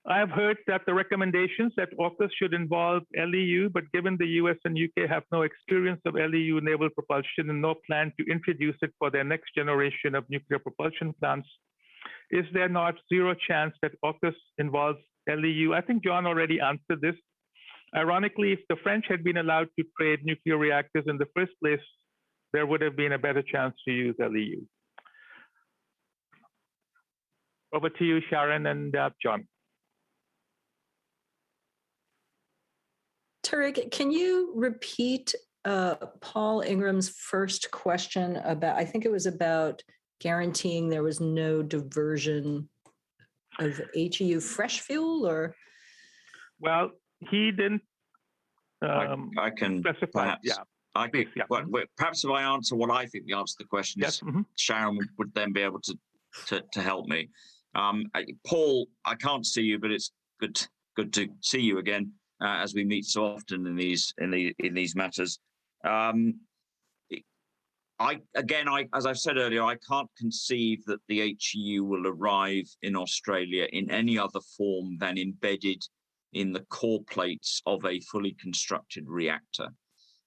I have heard that the recommendations that AUKUS should involve LEU, but given the US and UK have no experience of LEU naval propulsion and no plan to introduce it for their next generation of nuclear propulsion plants, is there not zero chance that AUKUS involves LEU? I think John already answered this. Ironically, if the French had been allowed to trade nuclear reactors in the first place, there would have been a better chance to use LEU. Over to you, Sharon and John. Tariq, can you repeat Paul Ingram's first question about, I think it was about guaranteeing there was no diversion of HEU fresh fuel, or? Well, he didn't I can specify. Perhaps, well, perhaps if I answer what I think the answer to the question is, Sharon would then be able to help me. Paul, I can't see you, but it's good to see you again as we meet so often in these matters. As I've said earlier, I can't conceive that the HEU will arrive in Australia in any other form than embedded in the core plates of a fully constructed reactor.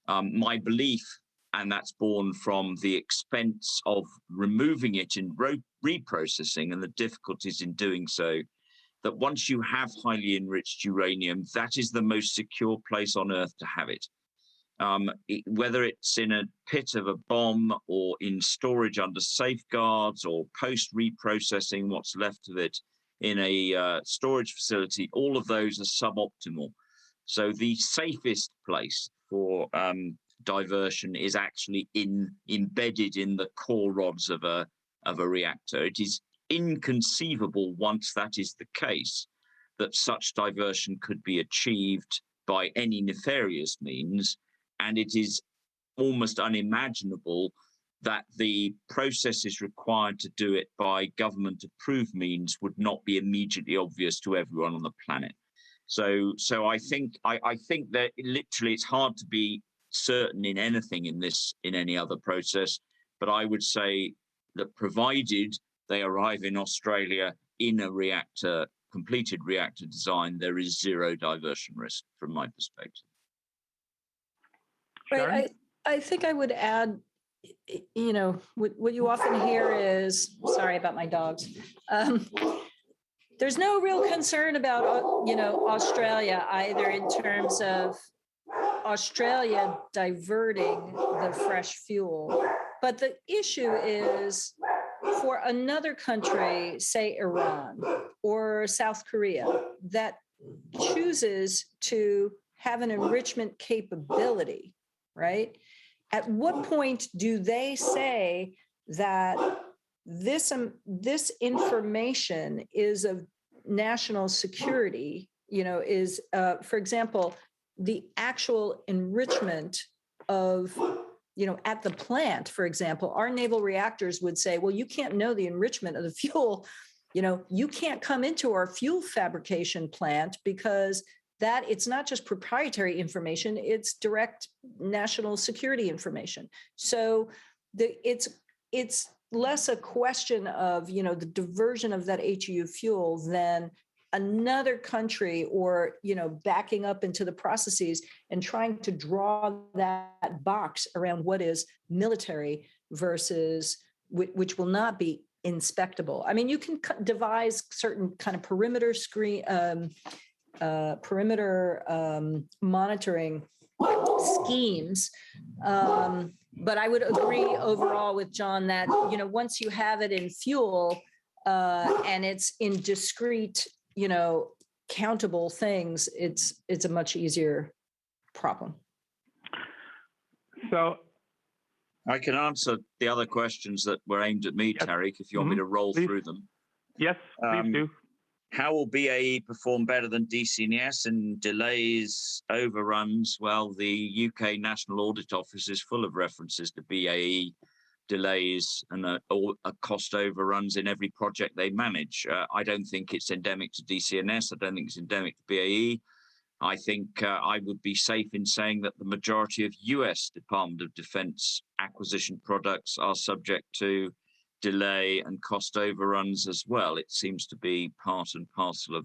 My belief, and that's born from the expense of removing it in reprocessing and the difficulties in doing so, that once you have highly enriched uranium, that is the most secure place on Earth to have it. Whether it's in a pit of a bomb or in storage under safeguards or post-reprocessing what's left of it in a storage facility, all of those are suboptimal. So the safest place for diversion is actually embedded in the core rods of a reactor. It is inconceivable, once that is the case, that such diversion could be achieved by any nefarious means, and it is almost unimaginable that the processes required to do it by government-approved means would not be immediately obvious to everyone on the planet. So I think that literally it's hard to be certain in anything in any other process, but I would say that provided they arrive in Australia in a completed reactor design, there is zero diversion risk from my perspective. Right. I think I would add, what you often hear is, sorry about my dogs. There's no real concern about, Australia either in terms of Australia diverting the fresh fuel. But the issue is for another country, say Iran or South Korea, that chooses to have an enrichment capability, right? At what point do they say that this information is of national security, is, for example, the actual enrichment of, at the plant, for example, our naval reactors would say, well, you can't know the enrichment of the fuel. You can't come into our fuel fabrication plant because that it's not just proprietary information, it's direct national security information. So it's less a question of, the diversion of that HEU fuel than another country or, backing up into the processes and trying to draw that box around what is military versus which will not be inspectable. I mean, you can devise certain kind of perimeter monitoring schemes, But I would agree overall with John that, you know, once you have it in fuel and it's in discrete, you know, countable things, it's a much easier problem. So I can answer the other questions that were aimed at me, yes. Tariq, if you want me to roll Please. through them. Yes, please do. How will BAE perform better than DCNS in delays, overruns? Well, the UK National Audit Office is full of references to BAE delays and cost overruns in every project they manage. I don't think it's endemic to DCNS. I don't think it's endemic to BAE. I think I would be safe in saying that the majority of US Department of Defense acquisition products are subject to delay and cost overruns as well. It seems to be part and parcel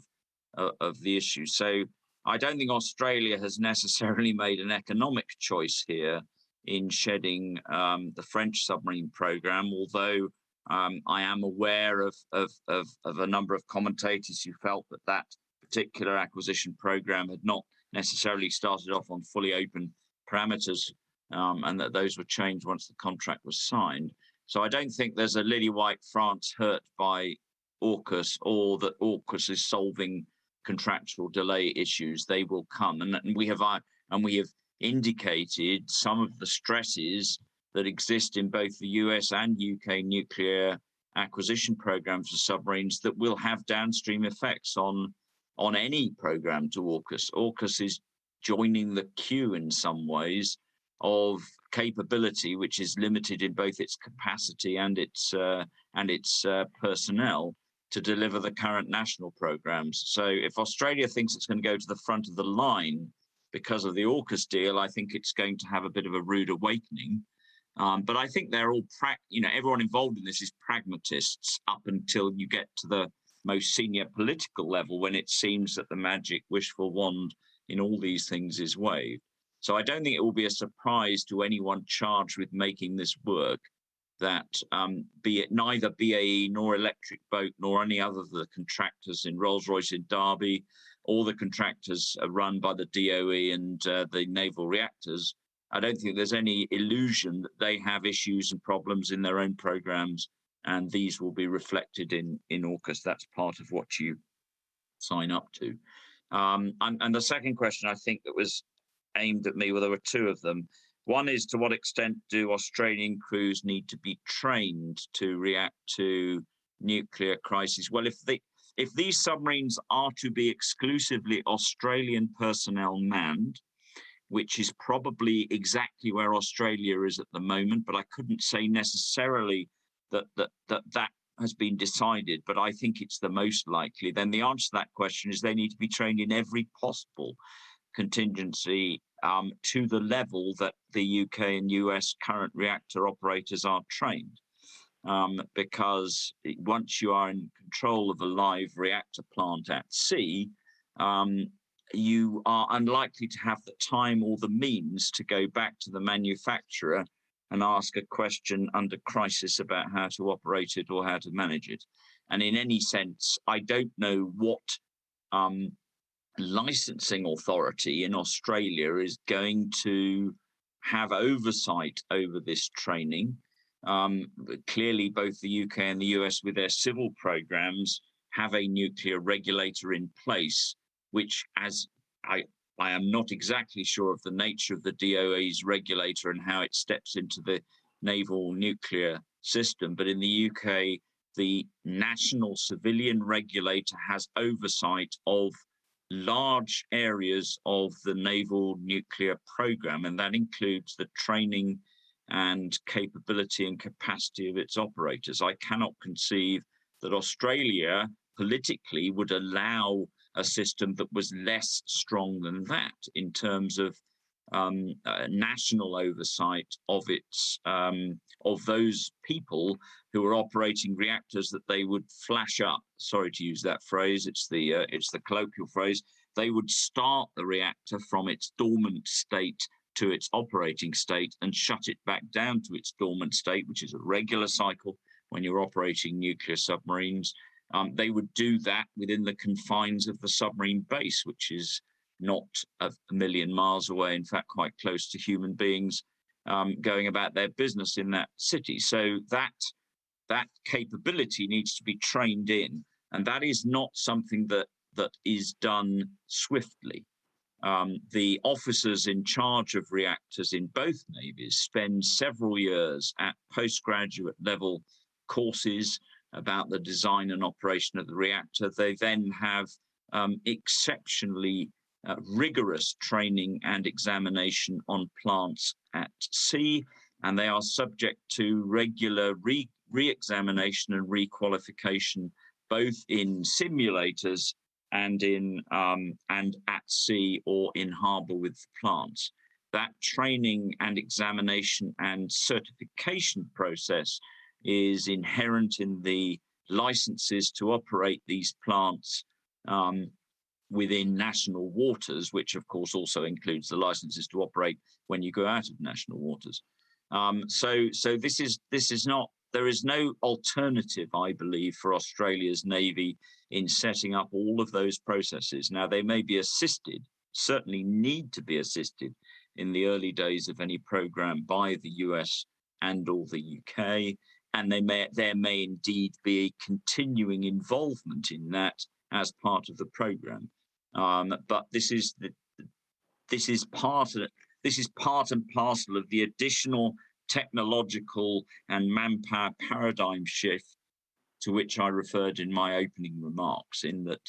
of the issue. So I don't think Australia has necessarily made an economic choice here in shedding the French submarine program, although I am aware of a number of commentators who felt that particular acquisition program had not necessarily started off on fully open parameters and that those were changed once the contract was signed. So I don't think there's a lily white France hurt by AUKUS or that AUKUS is solving contractual delay issues. They will come, and we have indicated some of the stresses that exist in both the US and UK nuclear acquisition programs for submarines that will have downstream effects on any program to AUKUS. AUKUS is joining the queue in some ways of capability, which is limited in both its capacity and its personnel to deliver the current national programs. So if Australia thinks it's going to go to the front of the line because of the AUKUS deal, I think it's going to have a bit of a rude awakening. But I think they're all, everyone involved in this is pragmatists up until you get to the most senior political level when it seems that the magic wishful wand in all these things is waved. So I don't think it will be a surprise to anyone charged with making this work that be it neither BAE nor Electric Boat nor any other of the contractors in Rolls-Royce in Derby or the contractors run by the DOE and the naval reactors, I don't think there's any illusion that they have issues and problems in their own programs, and these will be reflected in AUKUS. That's part of what you sign up to. And the second question I think that was aimed at me, well, there were two of them. One is, to what extent do Australian crews need to be trained to react to nuclear crises? Well, if these submarines are to be exclusively Australian personnel manned, which is probably exactly where Australia is at the moment, but I couldn't say necessarily that has been decided, but I think it's the most likely, then the answer to that question is they need to be trained in every possible contingency to the level that the UK and US current reactor operators are trained. Because once you are in control of a live reactor plant at sea, you are unlikely to have the time or the means to go back to the manufacturer and ask a question under crisis about how to operate it or how to manage it. And in any sense, I don't know what licensing authority in Australia is going to have oversight over this training. Clearly, both the UK and the US with their civil programs have a nuclear regulator in place, which, as I am not exactly sure of the nature of the DOE's regulator and how it steps into the naval nuclear system. But in the UK, the national civilian regulator has oversight of large areas of the naval nuclear program, and that includes the training and capability and capacity of its operators. I cannot conceive that Australia politically would allow a system that was less strong than that in terms of national oversight of its of those people who are operating reactors that they would flash up. Sorry to use that phrase. It's the colloquial phrase. They would start the reactor from its dormant state to its operating state and shut it back down to its dormant state, which is a regular cycle when you're operating nuclear submarines. They would do that within the confines of the submarine base, which is not a million miles away, in fact, quite close to human beings going about their business in that city. So that capability needs to be trained in, and that is not something that is done swiftly. The officers in charge of reactors in both navies spend several years at postgraduate level courses about the design and operation of the reactor. They then have exceptionally rigorous training and examination on plants at sea, and they are subject to regular re-examination and requalification, both in simulators and at sea or in harbour with plants. That training and examination and certification process is inherent in the licenses to operate these plants within national waters, which of course also includes the licenses to operate when you go out of national waters. So this is not, there is no alternative, I believe, for Australia's Navy in setting up all of those processes. Now, they may be assisted, certainly need to be assisted in the early days of any program by the US and or the UK, and there may indeed be a continuing involvement in that as part of the program. But this is part and parcel of the additional technological and manpower paradigm shift to which I referred in my opening remarks, in that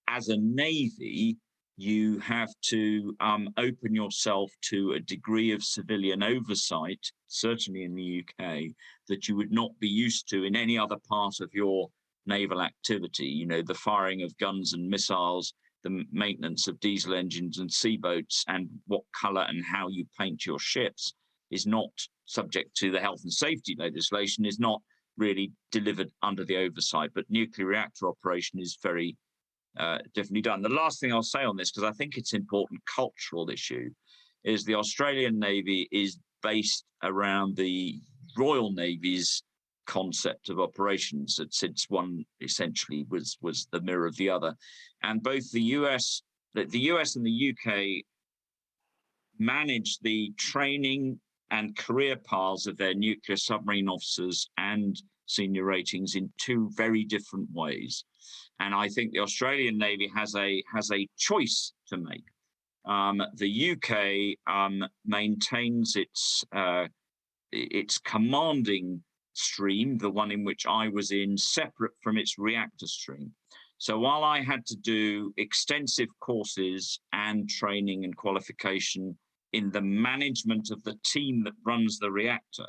as a Navy, you have to open yourself to a degree of civilian oversight, certainly in the UK, that you would not be used to in any other part of your naval activity. You know, the firing of guns and missiles, the maintenance of diesel engines and seaboats, and what colour and how you paint your ships is not subject to the health and safety legislation, is not really delivered under the oversight. But nuclear reactor operation is very differently done. The last thing I'll say on this, because I think it's an important cultural issue, is the Australian Navy is based around the Royal Navy's concept of operations, that since one essentially was the mirror of the other. And both the US and the UK manage the training and career paths of their nuclear submarine officers and senior ratings in two very different ways. And I think the Australian Navy has a choice to make. The UK maintains its commanding stream, the one in which I was in, separate from its reactor stream. So while I had to do extensive courses and training and qualification in the management of the team that runs the reactor,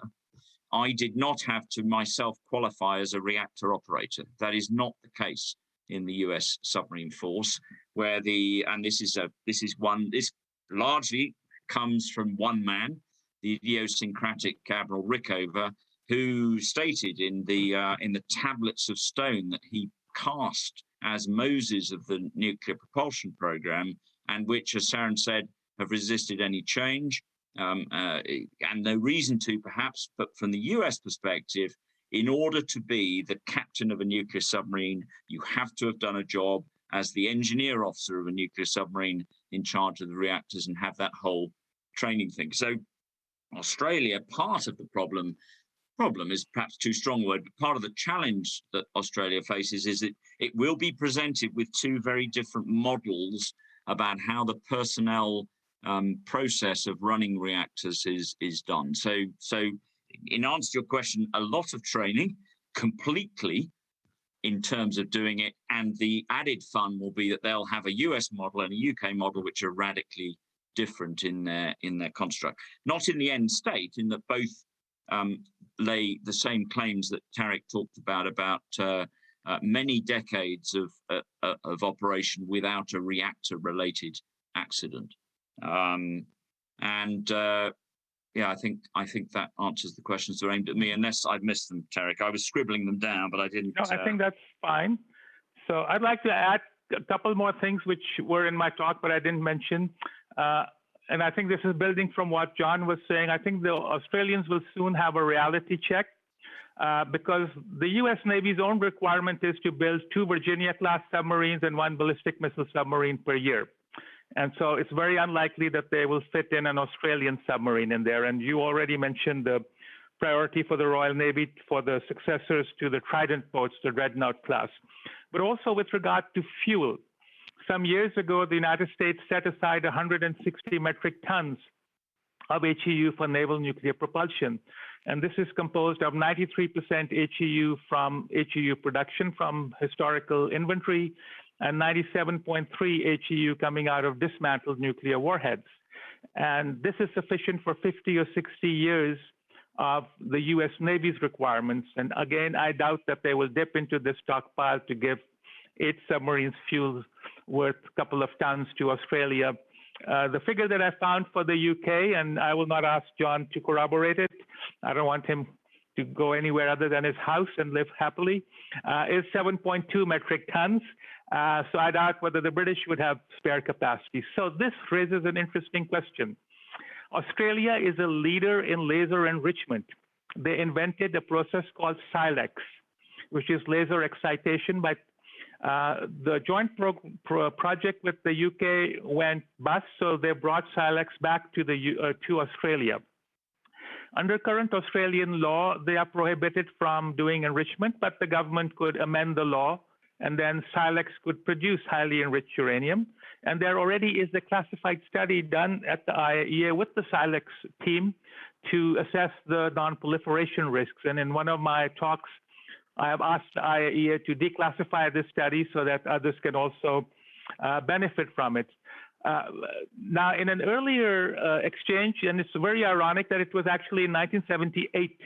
I did not have to myself qualify as a reactor operator. That is not the case in the US submarine force, where this largely comes from one man, the idiosyncratic Admiral Rickover, who stated in the tablets of stone that he cast as Moses of the nuclear propulsion program, and which, as Sharon said, have resisted any change, and no reason to, perhaps, but from the US perspective, in order to be the captain of a nuclear submarine, you have to have done a job as the engineer officer of a nuclear submarine in charge of the reactors and have that whole training thing. So Australia, part of the problem is perhaps too strong a word, but part of the challenge that Australia faces is that it will be presented with two very different models about how the personnel process of running reactors is done. So in answer to your question, a lot of training completely in terms of doing it, and the added fun will be that they'll have a US model and a UK model which are radically different in their construct. Not in the end state, in that both lay the same claims that Tarek talked about many decades of operation without a reactor-related accident. Yeah, I think that answers the questions that are aimed at me, unless I've missed them, Tarek. I was scribbling them down, but I didn't. No, I think that's fine. So I'd like to add a couple more things which were in my talk, but I didn't mention. And I think this is building from what John was saying. I think the Australians will soon have a reality check because the US Navy's own requirement is to build 2 Virginia-class submarines and 1 ballistic missile submarine per year. And so it's very unlikely that they will fit in an Australian submarine in there. And you already mentioned the priority for the Royal Navy for the successors to the Trident boats, the Dreadnought class. But also with regard to fuel, some years ago, the United States set aside 160 metric tons of HEU for naval nuclear propulsion. And this is composed of 93% HEU from HEU production from historical inventory and 97.3 HEU coming out of dismantled nuclear warheads. And this is sufficient for 50 or 60 years of the US Navy's requirements. And again, I doubt that they will dip into this stockpile to give 8 submarines fuel worth a couple of tons to Australia. The figure that I found for the UK, and I will not ask John to corroborate it, I don't want him to go anywhere other than his house and live happily, is 7.2 metric tons. So I doubt whether the British would have spare capacity. So this raises an interesting question. Australia is a leader in laser enrichment. They invented a process called SILEX, which is laser excitation. But the joint project with the UK went bust, so they brought SILEX back to to Australia. Under current Australian law, they are prohibited from doing enrichment, but the government could amend the law, and then SILEX could produce highly enriched uranium. And there already is a classified study done at the IAEA with the SILEX team to assess the non-proliferation risks. And in one of my talks, I have asked the IAEA to declassify this study so that others can also benefit from it. Now, in an earlier exchange, and it's very ironic that it was actually in 1978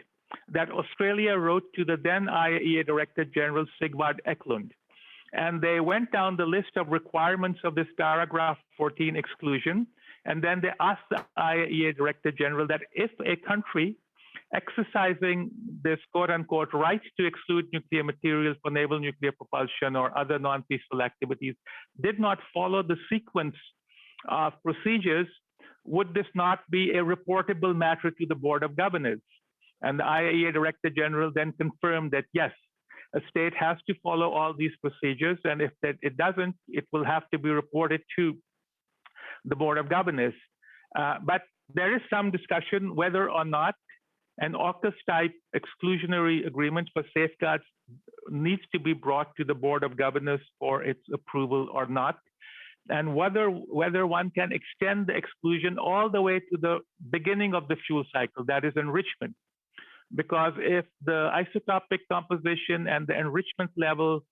that Australia wrote to the then IAEA Director General Sigvard Eklund. And they went down the list of requirements of this paragraph 14 exclusion. And then they asked the IAEA Director General that if a country exercising this quote unquote right to exclude nuclear materials for naval nuclear propulsion or other non-peaceful activities did not follow the sequence of procedures, would this not be a reportable matter to the Board of Governors? And the IAEA Director General then confirmed that yes, a state has to follow all these procedures, and if it doesn't, it will have to be reported to the Board of Governors. But there is some discussion whether or not an AUKUS type exclusionary agreement for safeguards needs to be brought to the Board of Governors for its approval or not, and whether one can extend the exclusion all the way to the beginning of the fuel cycle, that is enrichment. Because if the isotopic composition and the enrichment level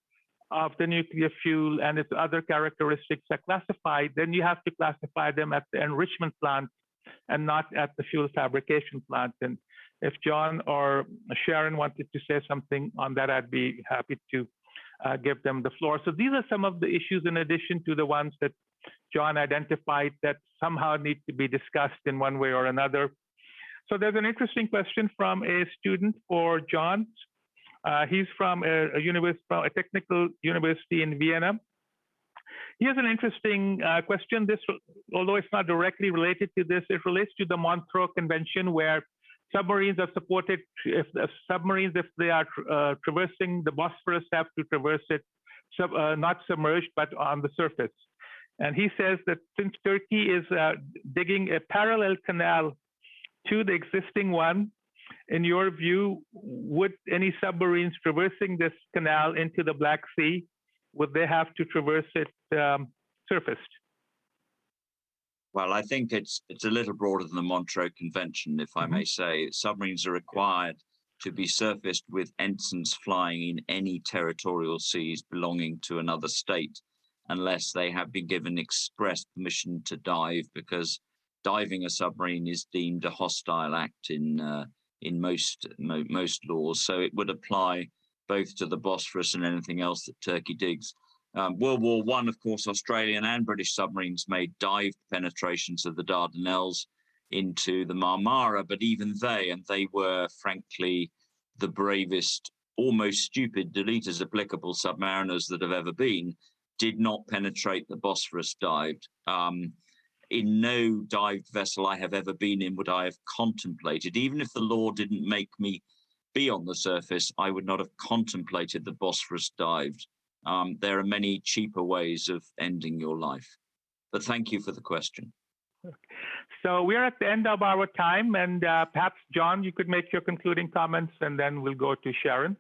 of the nuclear fuel and its other characteristics are classified, then you have to classify them at the enrichment plant and not at the fuel fabrication plant. And if John or Sharon wanted to say something on that, I'd be happy to give them the floor. So these are some of the issues in addition to the ones that John identified that somehow need to be discussed in one way or another. So there's an interesting question from a student for John. He's from a technical university in Vienna. He has an interesting question. This, although it's not directly related to this, it relates to the Montreux Convention, where submarines are supported. If they are traversing the Bosphorus, have to traverse it not submerged but on the surface. And he says that since Turkey is digging a parallel canal to the existing one, in your view, would any submarines traversing this canal into the Black Sea, would they have to traverse it surfaced? Well, I think it's a little broader than the Montreux Convention, if I may say. Submarines are required to be surfaced with ensigns flying in any territorial seas belonging to another state, unless they have been given express permission to dive, because diving a submarine is deemed a hostile act in most laws. So it would apply both to the Bosphorus and anything else that Turkey digs. World War I, of course, Australian and British submarines made dive penetrations of the Dardanelles into the Marmara, but even they were frankly the bravest, almost stupid, delete as applicable submariners that have ever been, did not penetrate the Bosphorus dived. In no dived vessel I have ever been in would I have contemplated, even if the law didn't make me be on the surface, I would not have contemplated the Bosphorus dived. There are many cheaper ways of ending your life. But thank you for the question. So we're at the end of our time, and perhaps, John, you could make your concluding comments, and then we'll go to Sharon.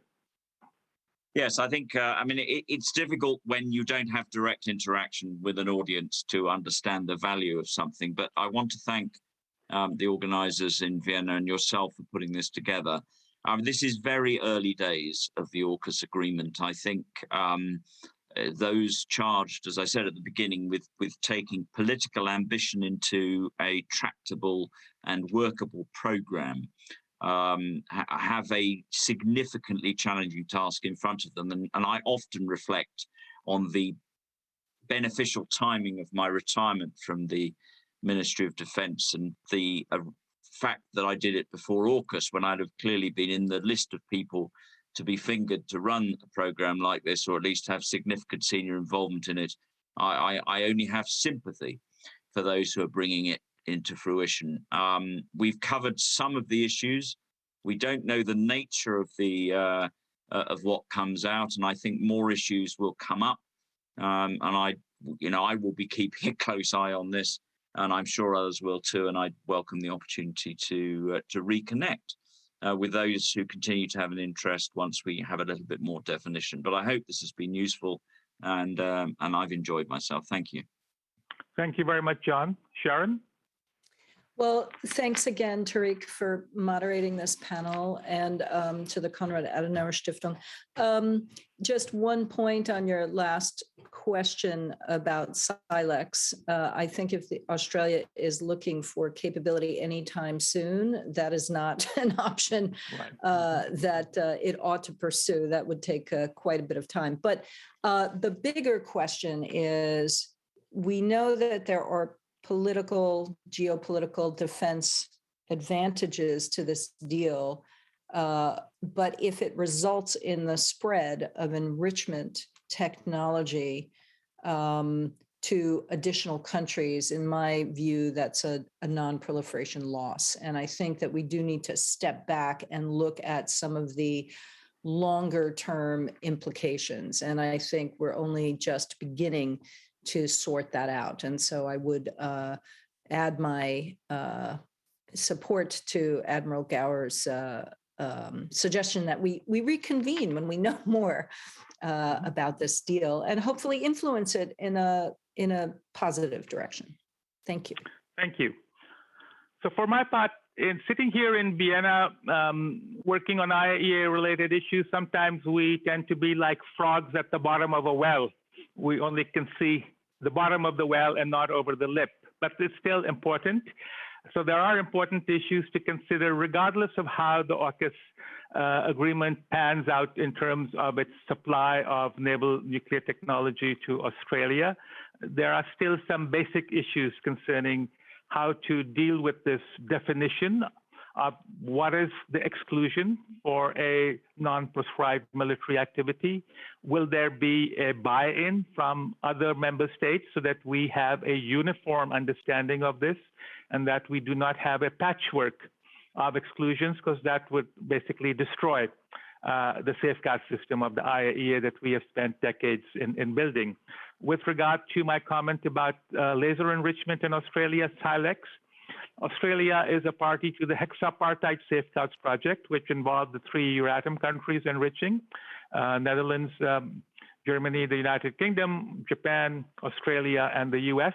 Yes, I think, I mean, it's difficult when you don't have direct interaction with an audience to understand the value of something. But I want to thank the organizers in Vienna and yourself for putting this together. This is very early days of the AUKUS agreement. I think those charged, as I said at the beginning, with taking political ambition into a tractable and workable program have a significantly challenging task in front of them. And I often reflect on the beneficial timing of my retirement from the Ministry of Defence and the fact that I did it before AUKUS, when I'd have clearly been in the list of people to be fingered to run a program like this, or at least have significant senior involvement in it. I only have sympathy for those who are bringing it into fruition. We've covered some of the issues. We don't know the nature of the of what comes out, and I think more issues will come up. And I will be keeping a close eye on this, and I'm sure others will too. And I welcome the opportunity to reconnect with those who continue to have an interest once we have a little bit more definition. But I hope this has been useful, and I've enjoyed myself. Thank you. Thank you very much, John. Sharon? Well, thanks again, Tariq, for moderating this panel, and to the Konrad Adenauer Stiftung. Just one point on your last question about SILEX. I think if Australia is looking for capability anytime soon, that is not an option that it ought to pursue. That would take quite a bit of time. But the bigger question is, we know that there are political, geopolitical, defense advantages to this deal. But if it results in the spread of enrichment technology to additional countries, in my view, that's a non-proliferation loss. And I think that we do need to step back and look at some of the longer term implications. And I think we're only just beginning to sort that out. And so I would add my support to Admiral Gower's suggestion that we reconvene when we know more about this deal, and hopefully influence it in a positive direction. Thank you. Thank you. So for my part, in sitting here in Vienna, working on IAEA-related issues, sometimes we tend to be like frogs at the bottom of a well. We only can see the bottom of the well and not over the lip, but it's still important. So there are important issues to consider, regardless of how the AUKUS agreement pans out in terms of its supply of naval nuclear technology to Australia. There are still some basic issues concerning how to deal with this definition of what is the exclusion for a non-proscribed military activity. Will there be a buy-in from other member states so that we have a uniform understanding of this, and that we do not have a patchwork of exclusions, because that would basically destroy the safeguard system of the IAEA that we have spent decades in building. With regard to my comment about laser enrichment in Australia, SILEX, Australia is a party to the Hexapartite Safeguards Project, which involved the 3 Euratom countries enriching, Netherlands, Germany, the United Kingdom, Japan, Australia, and the US.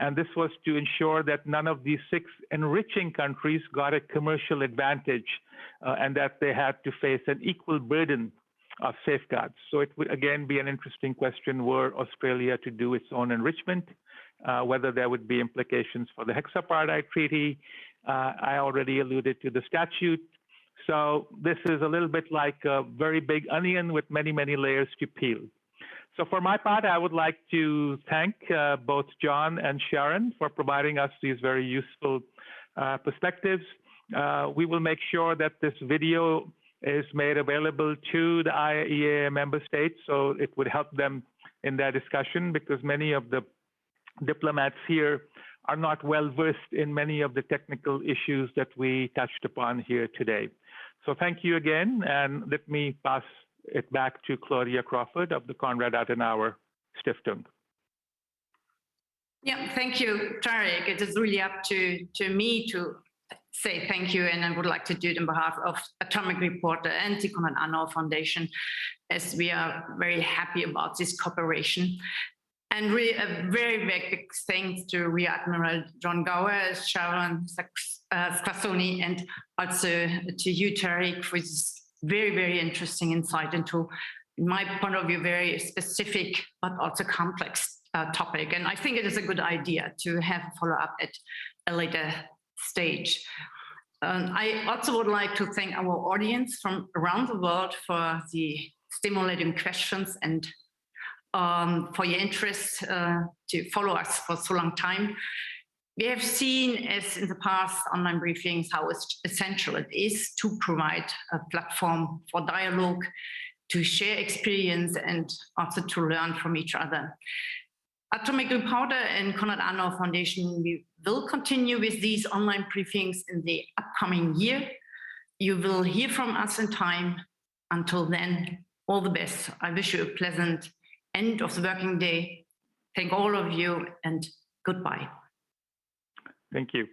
And this was to ensure that none of these 6 enriching countries got a commercial advantage, and that they had to face an equal burden of safeguards. So it would again be an interesting question, were Australia to do its own enrichment, whether there would be implications for the Hexapartite Treaty. I already alluded to the statute. So this is a little bit like a very big onion with many, many layers to peel. So for my part, I would like to thank both John and Sharon for providing us these very useful perspectives. We will make sure that this video is made available to the IAEA member states, so it would help them in their discussion, because many of the diplomats here are not well versed in many of the technical issues that we touched upon here today. So thank you again, and let me pass it back to Claudia Crawford of the Konrad Adenauer Stiftung. Yeah, thank you, Tarek. It is really up to me to say thank you, and I would like to do it on behalf of Atomic Reporter and the Konrad Adenauer Foundation, as we are very happy about this cooperation. And really a very, very big thanks to Rear Admiral John Gower, Sharon Spasoni, and also to you, Tarek, for this very, very interesting insight into, in my point of view, very specific but also complex topic. And I think it is a good idea to have a follow-up at a later stage. I also would like to thank our audience from around the world for the stimulating questions and for your interest to follow us for so long time. We have seen, as in the past online briefings, how essential it is to provide a platform for dialogue, to share experience, and also to learn from each other. Atomic Reporter and Konrad Adenauer Foundation, we will continue with these online briefings in the upcoming year. You will hear from us in time. Until then, all the best. I wish you a pleasant end of the working day. Thank all of you, and goodbye. Thank you.